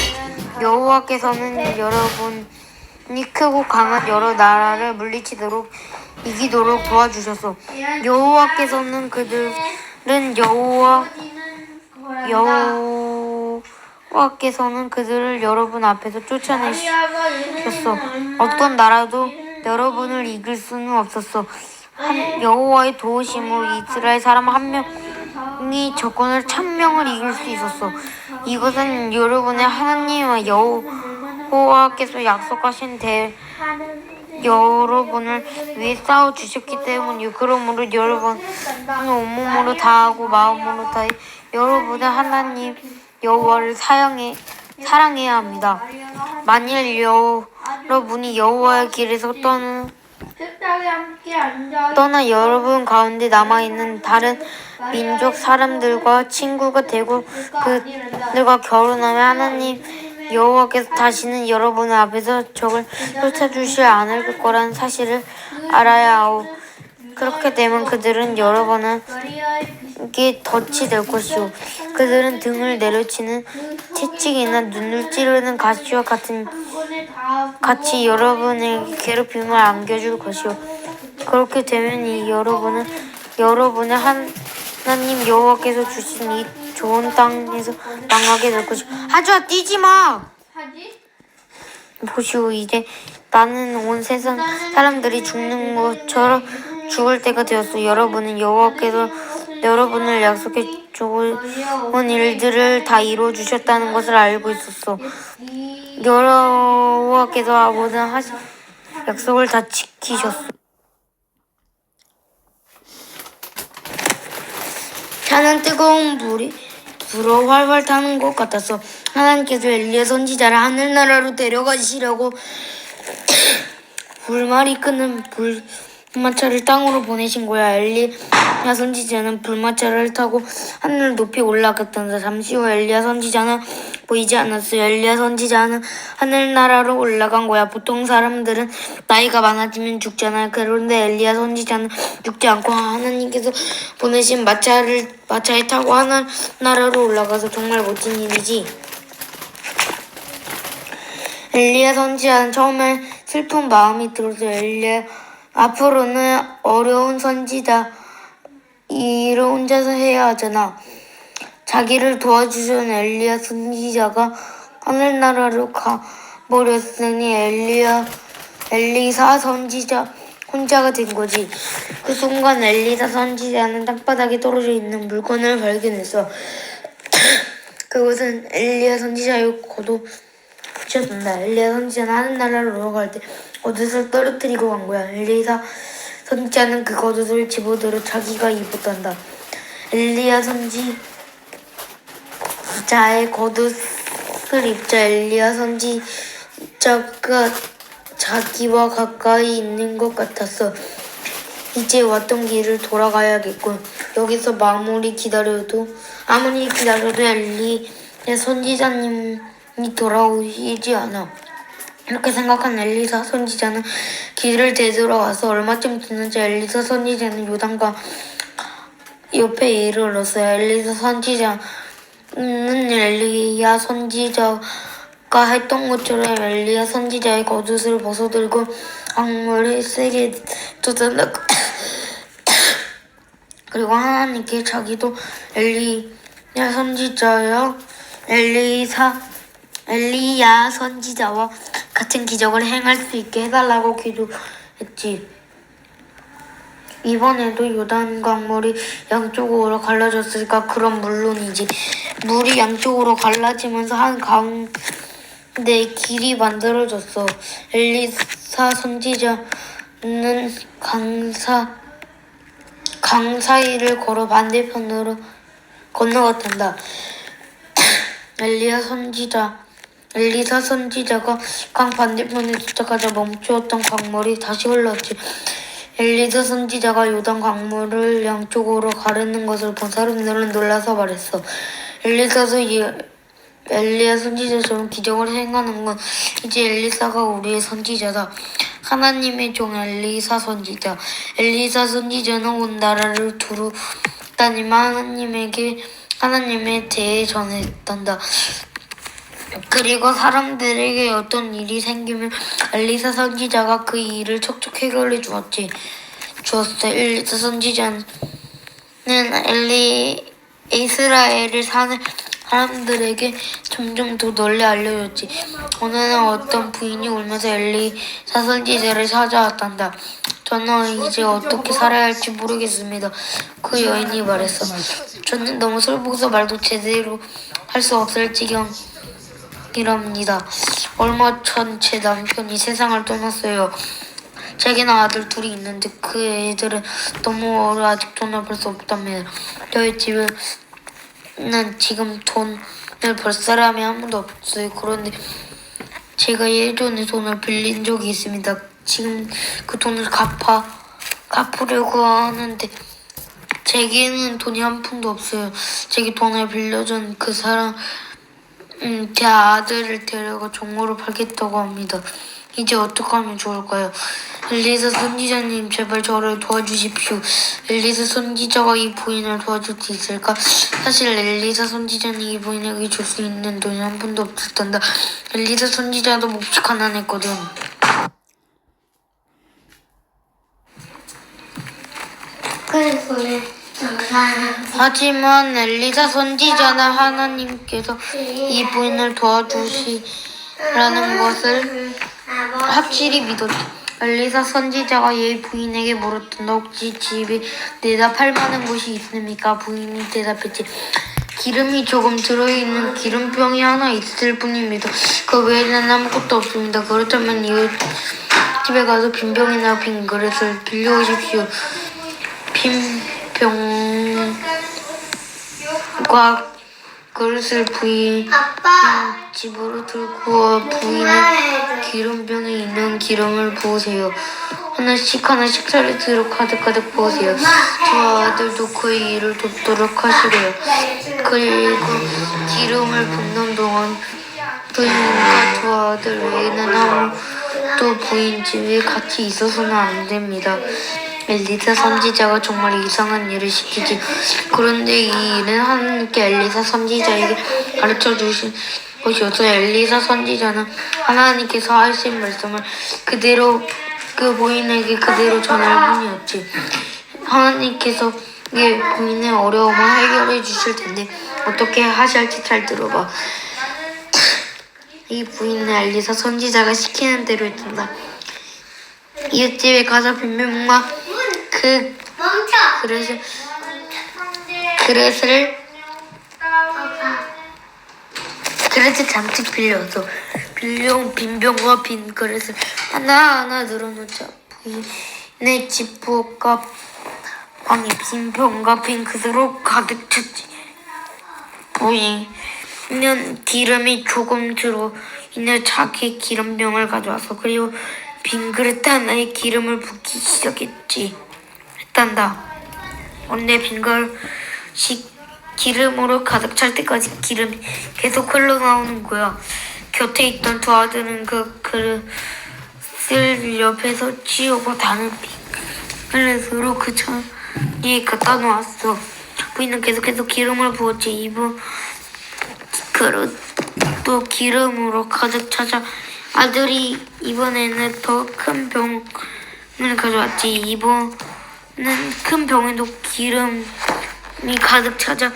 Speaker 1: 여호와께서는 여러분이 크고 강한 여러 나라를 물리치도록 이기도록 도와주셨소. 여호와께서는 여호와께서는 그들을 여러분 앞에서 쫓아내셨어. 어떤 나라도 여러분을 이길 수는 없었어. 여호와의 도우심으로 이스라엘 사람 한 명이 적군을 1000명을 이길 수 있었어. 이것은 여러분의 하나님 여호와께서 약속하신 여러분을 위해 싸워주셨기 때문이요. 그러므로 여러분은 온몸으로 다하고 마음으로 다해 여러분의 하나님 여호와를 사랑해야 합니다. 만일 여러분이 여호와의 길에서 떠나 여러분 가운데 남아있는 다른 민족 사람들과 친구가 되고 그들과 결혼하면 하나님 여호와께서 다시는 여러분 앞에서 적을 쫓아주지 않을 거라는 사실을 알아야 하오. 그렇게 되면 그들은 여러분에게 덫이 될 것이오. 그들은 등을 내려치는 채찍이나 눈을 찌르는 가시와 같이 여러분에게 괴롭힘을 안겨줄 것이오. 그렇게 되면 여러분은 여러분의 하나님 여호와께서 주신 이 좋은 땅에서 망하게 될 것이오. 하주아, 뛰지 마! 보시오, 이제 나는 온 세상 사람들이 죽는 것처럼 죽을 때가 되었소. 여러분은 여호와께서 여러분을 약속해 좋은 일들을 다 이루어 주셨다는 것을 알고 있었소. 여호와께서 모든 하신 약속을 다 지키셨소. 차는 뜨거운 불어 활활 타는 것 같았어. 하나님께서 엘리야 선지자를 하늘나라로 데려가시려고 불말이 끄는 불마차를 땅으로 보내신 거야. 엘리야 선지자는 불마차를 타고 하늘 높이 올라갔단다. 잠시 후 엘리야 선지자는 보이지 않았어요. 엘리야 선지자는 하늘나라로 올라간 거야. 보통 사람들은 나이가 많아지면 죽잖아요. 그런데 엘리야 선지자는 죽지 않고 하나님께서 보내신 마차에 타고 하늘나라로 올라가서 정말 멋진 일이지. 엘리야 선지자는 처음엔 슬픈 마음이 들어서 엘리야 앞으로는 어려운 선지자 일을 혼자서 해야 하잖아. 자기를 도와주신 엘리야 선지자가 하늘나라로 가버렸으니 엘리사 선지자 혼자가 된 거지. 그 순간 엘리사 선지자는 땅바닥에 떨어져 있는 물건을 발견했어. 그것은 엘리야 선지자의 겉옷이었단다. 엘리야 선지자는 하늘나라로 올라갈 때 겉옷을 떨어뜨리고 간 거야. 엘리사 선지자는 그 겉옷을 집어들어 자기가 입었단다. 엘리야 선지자의 겉옷을 입자 엘리야 선지자가 자기와 가까이 있는 것 같았어. 이제 왔던 길을 돌아가야겠군. 여기서 아무리 기다려도 엘리야 선지자님이 돌아오시지 않아. 이렇게 생각한 엘리사 선지자는 길을 되돌아와서 얼마쯤 지났지 엘리사 선지자는 요단강 옆에 이르렀어요. 엘리사 선지자는 엘리야 선지자가 했던 것처럼 엘리야 선지자의 겉옷을 벗어들고 강물을 세게 쏟아낸다. 그리고 하나님께 자기도 엘리야 선지자와 같은 기적을 행할 수 있게 해달라고 기도했지. 이번에도 요단 강물이 양쪽으로 갈라졌으니까 그럼 물론이지. 물이 양쪽으로 갈라지면서 한 가운데 길이 만들어졌어. 엘리사 선지자는 강 사이를 걸어 반대편으로 건너갔단다. 엘리사 선지자가 강 반대편에 도착하자 멈추었던 강물이 다시 흘렀지. 엘리사 선지자가 요단 강물을 양쪽으로 가르는 것을 본 사람들은 놀라서 말했어. 엘리야 선지자처럼 기적을 행하는 건 이제 엘리사가 우리의 선지자다. 하나님의 종 엘리사 선지자. 엘리사 선지자는 온 나라를 두루 다니며 하나님에 대해 전했단다. 그리고 사람들에게 어떤 일이 생기면 엘리사 선지자가 그 일을 척척 해결해 주었어. 엘리사 선지자는 이스라엘을 사는 사람들에게 점점 더 널리 알려졌지. 어느 날 어떤 부인이 울면서 엘리사 선지자를 찾아왔단다. 저는 이제 어떻게 살아야 할지 모르겠습니다. 그 여인이 말했어. 저는 너무 슬퍼서 말도 제대로 할 수 없을 지경이랍니다. 얼마 전 제 남편이 세상을 떠났어요. 제게는 아들 둘이 있는데 그 애들은 너무 어려 아직 돈을 벌 수 없답니다. 저희 집에는 지금 돈을 벌 사람이 아무도 없어요. 그런데 제가 예전에 돈을 빌린 적이 있습니다. 지금 그 돈을 갚으려고 하는데 제게는 돈이 한 푼도 없어요. 제게 돈을 빌려준 그 사람 제 아들을 데려가 종으로 팔겠다고 합니다. 이제 어떻게 하면 좋을까요? 엘리사 선지자님 제발 저를 도와주십시오. 엘리사 선지자가 이 부인을 도와줄 수 있을까? 사실 엘리사 선지자는 이 부인에게 줄 수 있는 돈이 한 푼도 없을 텐데 엘리사 선지자도 몹시 가난했거든. 하지만 엘리사 선지자는 하나님께서 이 부인을 도와주시라는 것을 확실히 믿었지. 엘리사 선지자가 이 부인에게 물었단다. 혹시 집에 내다 팔만한 것이 있습니까? 부인이 대답했지. 기름이 조금 들어있는 기름병이 하나 있을 뿐입니다. 그 외에는 아무것도 없습니다. 그렇다면 이웃 집에 가서 빈 병이나 빈 그릇을 빌려오십시오. 빈 병과 그릇을 부인 집으로 들고 와 부인의 기름병에 있는 기름을 부으세요. 하나씩 하나씩 차례대로 가득가득 부으세요. 두 아들도 그의 일을 돕도록 하시래요. 그리고 기름을 붓는 동안 부인과 두 아들 외에는 아무도 부인 집에 같이 있어서는 안 됩니다. 엘리사 선지자가 정말 이상한 일을 시키지. 그런데 이 일은 하나님께 엘리사 선지자에게 가르쳐 주신 것이어서 엘리사 선지자는 하나님께서 하신 말씀을 그대로 그 부인에게 그대로 전할 뿐이었지. 하나님께서 이 부인의 어려움을 해결해 주실 텐데 어떻게 하실지 잘 들어봐. 이 부인은 엘리사 선지자가 시키는 대로 했단다. 이웃집에 가서 빈병과 그 그릇을 잔뜩 빌려서 빌려온 빈병과 빈 그릇을 하나하나 늘어놓자. 부인의 집 부엌과 방이 빈병과 빈 그릇으로 가득 찼지. 부인은 기름이 조금 들어있는 자기 기름병을 가져와서 그리고 빈 그릇 하나에 기름을 붓기 했단다. 그런데 빈 그릇이 기름으로 가득 찰 때까지 기름이 계속 흘러나오는 거야. 곁에 있던 두 아들은 그 그릇을 옆에서 치우고 다른 빈 그릇으로 그 자리에 갖다 놓았어. 부인은 계속해서 기름을 부었지. 이번 그릇도 기름으로 가득 차자 아들이 이번에는 더 큰 병을 가져왔지. 이번은 큰 병에도 기름이 가득 차자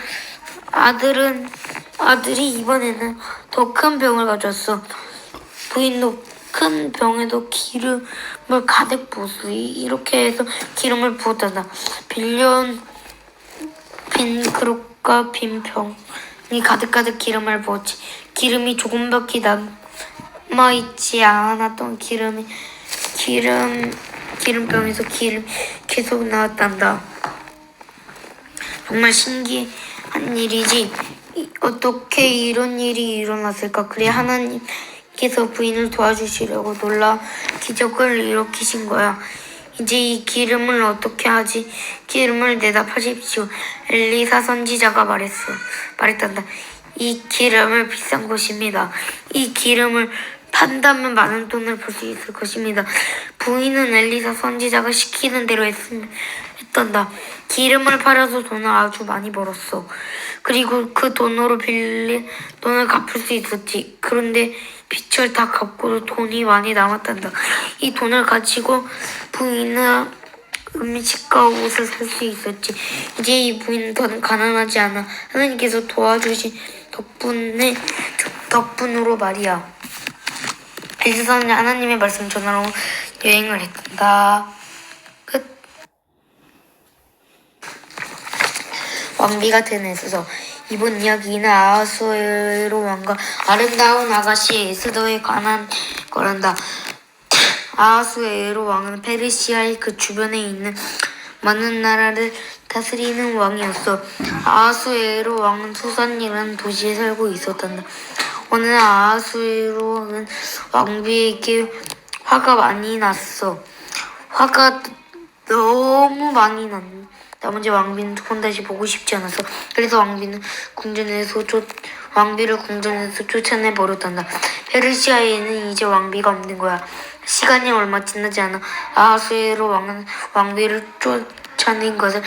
Speaker 1: 아들이 이번에는 더 큰 병을 가져왔어. 부인도 큰 병에도 기름을 가득 부었어. 이렇게 해서 기름을 부었단다. 빌려온 빈 그릇과 빈 병이 가득가득 기름을 부었지. 기름이 조금밖에 남아있지 않았던 기름병에서 기름이 계속 나왔단다. 정말 신기한 일이지. 어떻게 이런 일이 일어났을까? 그래 하나님께서 부인을 도와주시려고 놀라운 기적을 일으키신 거야. 이제 이 기름을 어떻게 하지? 기름을 대답하십시오. 엘리사 선지자가 말했단다. 이 기름은 비싼 것입니다. 이 기름을 판다면 많은 돈을 벌 수 있을 것입니다. 부인은 엘리사 선지자가 시키는 대로 했단다. 기름을 팔아서 돈을 아주 많이 벌었어. 그리고 그 돈으로 빌린 돈을 갚을 수 있었지. 그런데 빚을 다 갚고도 돈이 많이 남았단다. 이 돈을 가지고 부인은 음식과 옷을 살 수 있었지. 이제 이 부인은 더 가난하지 않아. 하나님께서 도와주신 덕분으로 말이야. 엘리사는 하나님의 말씀 전하러 여행을 했단다. 끝. 왕비가 된 에스더. 이번 이야기는 아하수에로 왕과 아름다운 아가씨 에스더에 관한 거란다. 아하수에로 왕은 페르시아의 그 주변에 있는 많은 나라를 다스리는 왕이었어. 아하수에로 왕은 수산이라는 도시에 살고 있었단다. 어느 날 아하수에로 왕은 왕비에게 화가 많이 났어. 화가 너무 많이 났네. 나머지 왕비는 두 번 다시 보고 싶지 않았어. 그래서 왕비를 궁전에서 쫓아내 버렸단다. 페르시아에는 이제 왕비가 없는 거야. 시간이 얼마 지나지 않아 아하수에로 왕은 왕비를 쫓아낸 것을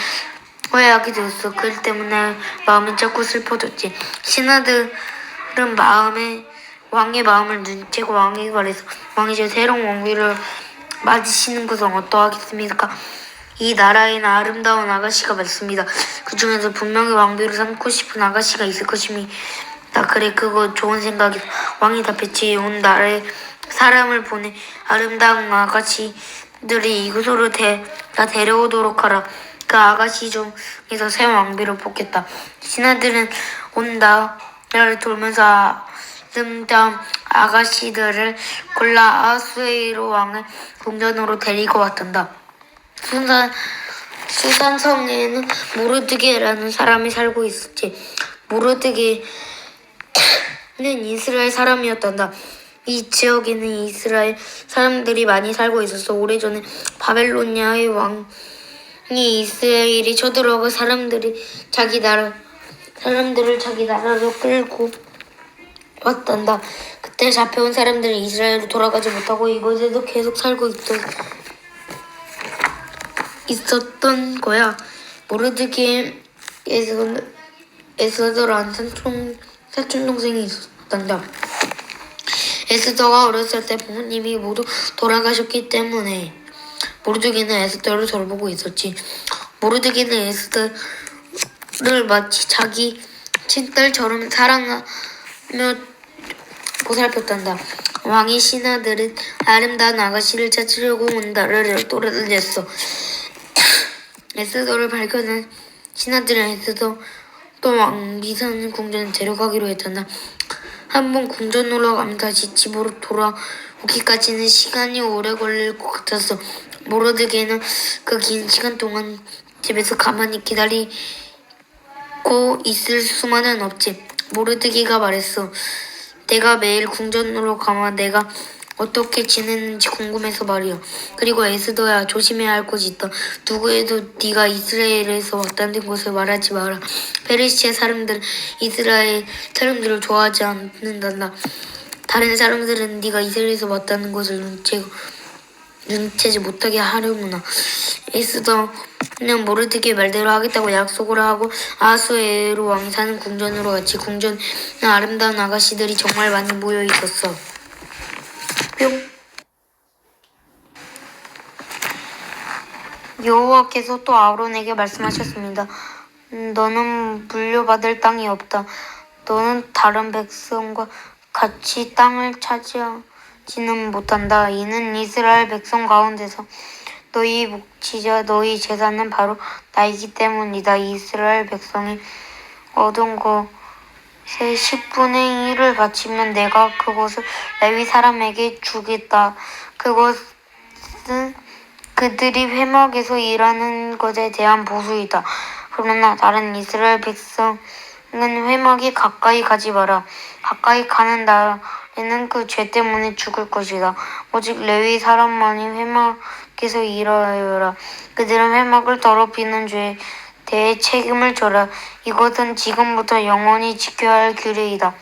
Speaker 1: 후회하게 되었어. 그 때문에 마음이 자꾸 슬퍼졌지. 신하들은 왕의 마음을 눈치채고 왕에게 말해서 왕이 저 새로운 왕비를 맞으시는 것은 어떠하겠습니까? 이 나라에는 아름다운 아가씨가 많습니다. 그 중에서 분명히 왕비를 삼고 싶은 아가씨가 있을 것입니다. 그래, 그거 좋은 생각이다. 왕이 답했지. 온 나라에 사람을 보내 아름다운 아가씨들이 이곳으로 다 데려오도록 하라. 그 아가씨 중에서 새 왕비를 뽑겠다. 신하들은 온 나라를 돌면서 아름다운 아가씨들을 골라 아하수에로 왕을 궁전으로 데리고 왔단다. 수산성에는 모르드게라는 사람이 살고 있었지. 모르드게는 이스라엘 사람이었단다. 이 지역에는 이스라엘 사람들이 많이 살고 있었어. 오래전에 바벨로니아의 왕이 이스라엘이 쳐들어가 사람들을 자기 나라로 끌고 왔단다. 그때 잡혀온 사람들은 이스라엘로 돌아가지 못하고 이곳에서 계속 살고 있었던 거야. 모르드게에서도란 사촌 동생이 있었단다. 에스더가 어렸을 때 부모님이 모두 돌아가셨기 때문에 모르드게는 에스더를 돌보고 있었지. 모르드게는 에스더를 마치 자기 친딸처럼 사랑하며 보살폈단다. 왕의 신하들은 아름다운 아가씨를 찾으려고 온 나라를 돌아다녔어. 에스더를 발견한 신하들은 에스더 또 왕이 사는 궁전에 데려가기로 했단다. 한번 궁전으로 가면 다시 집으로 돌아오기까지는 시간이 오래 걸릴 것 같았어. 모르드게는 그 긴 시간 동안 집에서 가만히 기다리고 있을 수만은 없지. 모르드게가 말했어. 내가 매일 궁전으로 가면 내가 어떻게 지내는지 궁금해서 말이야. 그리고 에스더야, 조심해야 할 것이 있다. 누구에도 네가 이스라엘에서 왔다는 것을 말하지 마라. 페르시아 사람들은 이스라엘 사람들을 좋아하지 않는단다. 다른 사람들은 네가 이스라엘에서 왔다는 것을 눈치채지 못하게 하려구나. 에스더는 모르드게 말대로 하겠다고 약속을 하고 아하수에로 왕이 사는 궁전으로 갔지. 궁전에 아름다운 아가씨들이 정말 많이 모여 있었어. 뿅. 여호와께서 또 아론에게 말씀하셨습니다. 너는 물려받을 땅이 없다. 너는 다른 백성과 같이 땅을 차지하지는 못한다. 이는 이스라엘 백성 가운데서 너희 목치자 너희 제사는 바로 나이기 때문이다. 이스라엘 백성이 얻은 것의 10분의 1을 바치면 내가 그것을 레위 사람에게 주겠다. 그것은 그들이 회막에서 일하는 것에 대한 보수이다. 그러나 다른 이스라엘 백성은 회막에 가까이 가지 마라. 가까이 가는 날에는 그 죄 때문에 죽을 것이다. 오직 레위 사람만이 회막에서 일하여라. 그들은 회막을 더럽히는 죄에 대해 책임을 져라. 이것은 지금부터 영원히 지켜야 할 규례이다.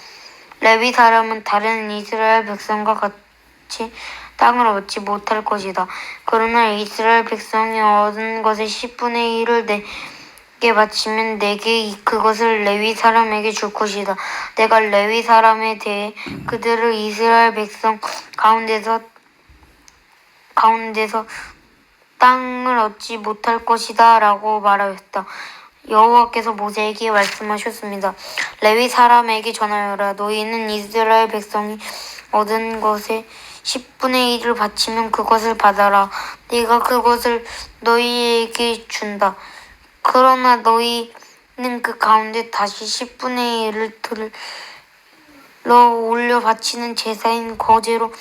Speaker 1: 레위 사람은 다른 이스라엘 백성과 같이 땅을 얻지 못할 것이다. 그러나 이스라엘 백성이 얻은 것의 10분의 1을 내게 바치면 내게 그것을 레위 사람에게 줄 것이다. 내가 레위 사람에 대해 그들을 이스라엘 백성 가운데서 땅을 얻지 못할 것이다 라고 말하였다. 여호와께서 모세에게 말씀하셨습니다. 레위 사람에게 전하여라. 너희는 이스라엘 백성이 얻은 것의 10분의 1을 바치면 그것을 받아라. 네가 그것을 너희에게 준다. 그러나 너희는 그 가운데 다시 10분의 1을 들러 올려 바치는 제사인 거제로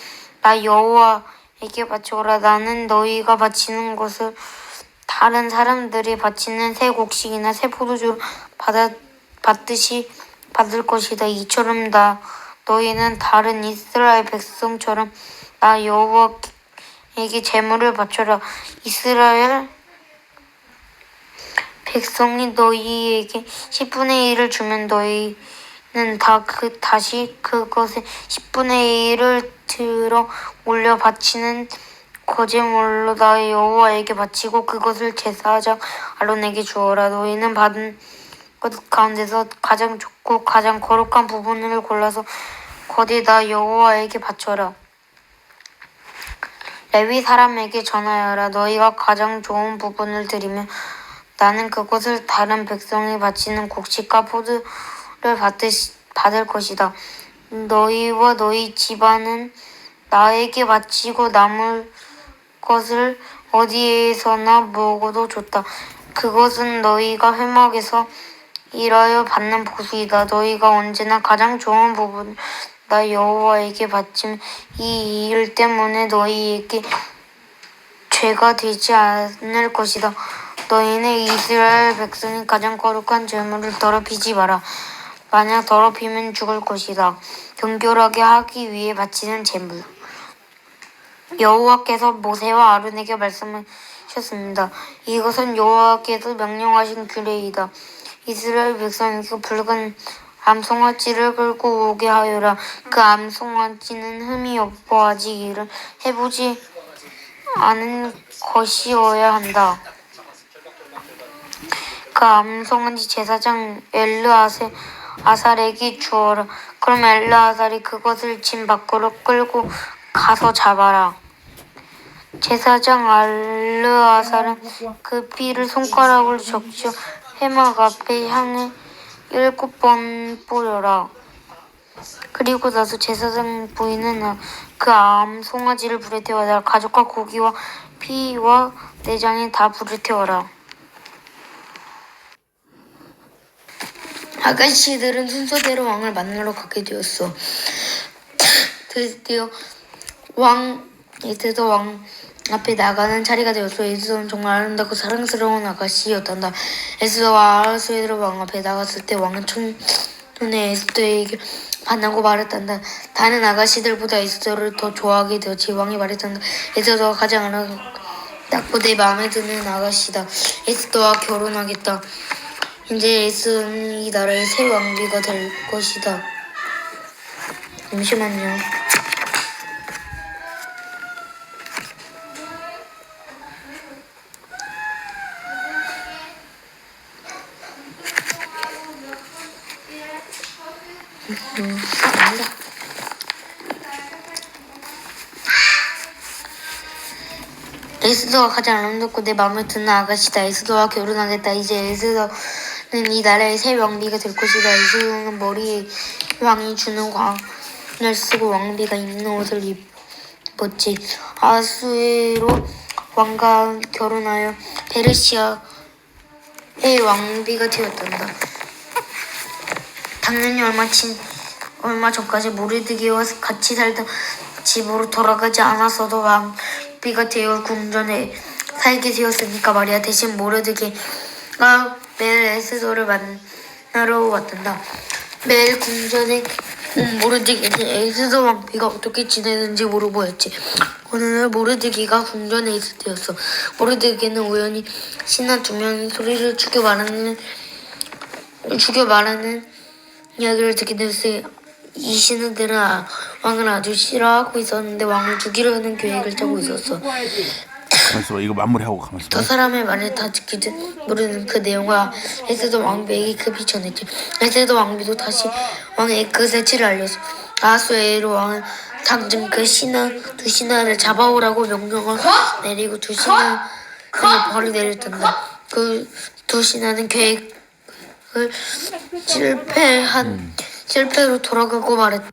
Speaker 1: 나 여호와에게 바쳐라. 나는 너희가 바치는 것을 다른 사람들이 바치는 새 곡식이나 새 포도주를 받듯이 받을 것이다. 이처럼 너희는 다른 이스라엘 백성처럼 나 여호와에게 제물을 바쳐라. 이스라엘 백성이 너희에게 10분의 1을 주면 너희는 다시 그것의 10분의 1을 들어 올려 바치는 거제물로 나 여호와에게 바치고 그것을 제사장 아론에게 주어라. 너희는 받은 것 가운데서 가장 좋고 가장 거룩한 부분을 골라서 거기 나 여호와에게 바쳐라. 레위 사람에게 전하여라. 너희가 가장 좋은 부분을 드리면 나는 그것을 다른 백성이 바치는 곡식과 포도를 받을 것이다. 너희와 너희 집안은 나에게 바치고 남을 것을 어디에서나 먹어도 좋다. 그것은 너희가 회막에서 일하여 받는 보수이다. 너희가 언제나 가장 좋은 부분을 나 여호와에게 바치면 이 일 때문에 너희에게 죄가 되지 않을 것이다. 너희는 이스라엘 백성이 가장 거룩한 제물을 더럽히지 마라. 만약 더럽히면 죽을 것이다. 경솔하게 하기 위해 바치는 제물. 여호와께서 모세와 아론에게 말씀하셨습니다. 이것은 여호와께서 명령하신 규례이다. 이스라엘 백성에게 붉은 암송아지를 끌고 오게 하여라. 그 암송아지는 흠이 없고 아직 일을 해보지 않은 것이어야 한다. 그 암송아지 제사장 엘르아살에게 주어라. 그럼 엘르아살이 그것을 진 밖으로 끌고 가서 잡아라. 제사장 엘르아살은 그 피를 손가락으로 적셔 회막 앞에 향해 7번 뿌려라. 그리고 나서 제사장 부인은 그 암송아지를 불에 태워라. 가죽과 고기와 피와 내장에 다 불을 태워라. 아가씨들은 순서대로 왕을 만나러 가게 되었어. 드디어 에스더 왕 앞에 나가는 차례가 되었어. 에스더는 정말 아름답고 사랑스러운 아가씨였단다. 에스더와 아하수에로 왕 앞에 나갔을 때 왕은 첫눈에 에스더에게 반하고 말했단다. 다른 아가씨들보다 에스더를 더 좋아하게 되었지. 왕이 말했단다. 에스더가 가장 아름답고 내 마음에 드는 아가씨다. 에스더와 결혼하겠다. 이제 에스더는 이 나라의 새 왕비가 될 것이다. 잠시만요. 에스더가 가장 아름답고 내 마음에 드는 아가씨다. 에스더와 결혼하겠다. 이제 에스더는 이 나라의 새 왕비가 될 것이다. 에스더는 머리에 왕이 주는 관을 쓰고 왕비가 입는 옷을 입었지. 아하수에로 왕과 결혼하여 페르시아의 왕비가 되었단다. 당연히 얼마 전까지 모르드게와 같이 살던 집으로 돌아가지 않았어도 왕비가 되어 궁전에 살게 되었으니까 말이야. 대신 모르드게가 매일 에스더를 만나러 왔단다. 매일 궁전에 모르드게는 에스더 왕비가 어떻게 지내는지 물어보였지. 어느 날 모르드게가 궁전에 있을 때였어. 모르드게는 우연히 신하 2명이 소리를 죽여 말하는 이야기를 듣게 되었어요. 이 신하들은 왕을 아주 싫어하고 있었는데 왕을 죽이려는 계획을 짜고 있었어.
Speaker 6: 가만있어, 이거 마무리하고 가만있어.
Speaker 1: 저 사람의 말을 다 듣기도 모르는 그 내용을 에스더 왕비에게 급히 전했지. 에스더 왕비도 다시 왕에게 그 사실을 알렸어. 아하수에로 왕은 당장 그 두 신하를 잡아오라고 명령을 내리고 두 신하를 벌을 내렸단다. 그 두 신하는 계획을 실패로 돌아가고 말했다.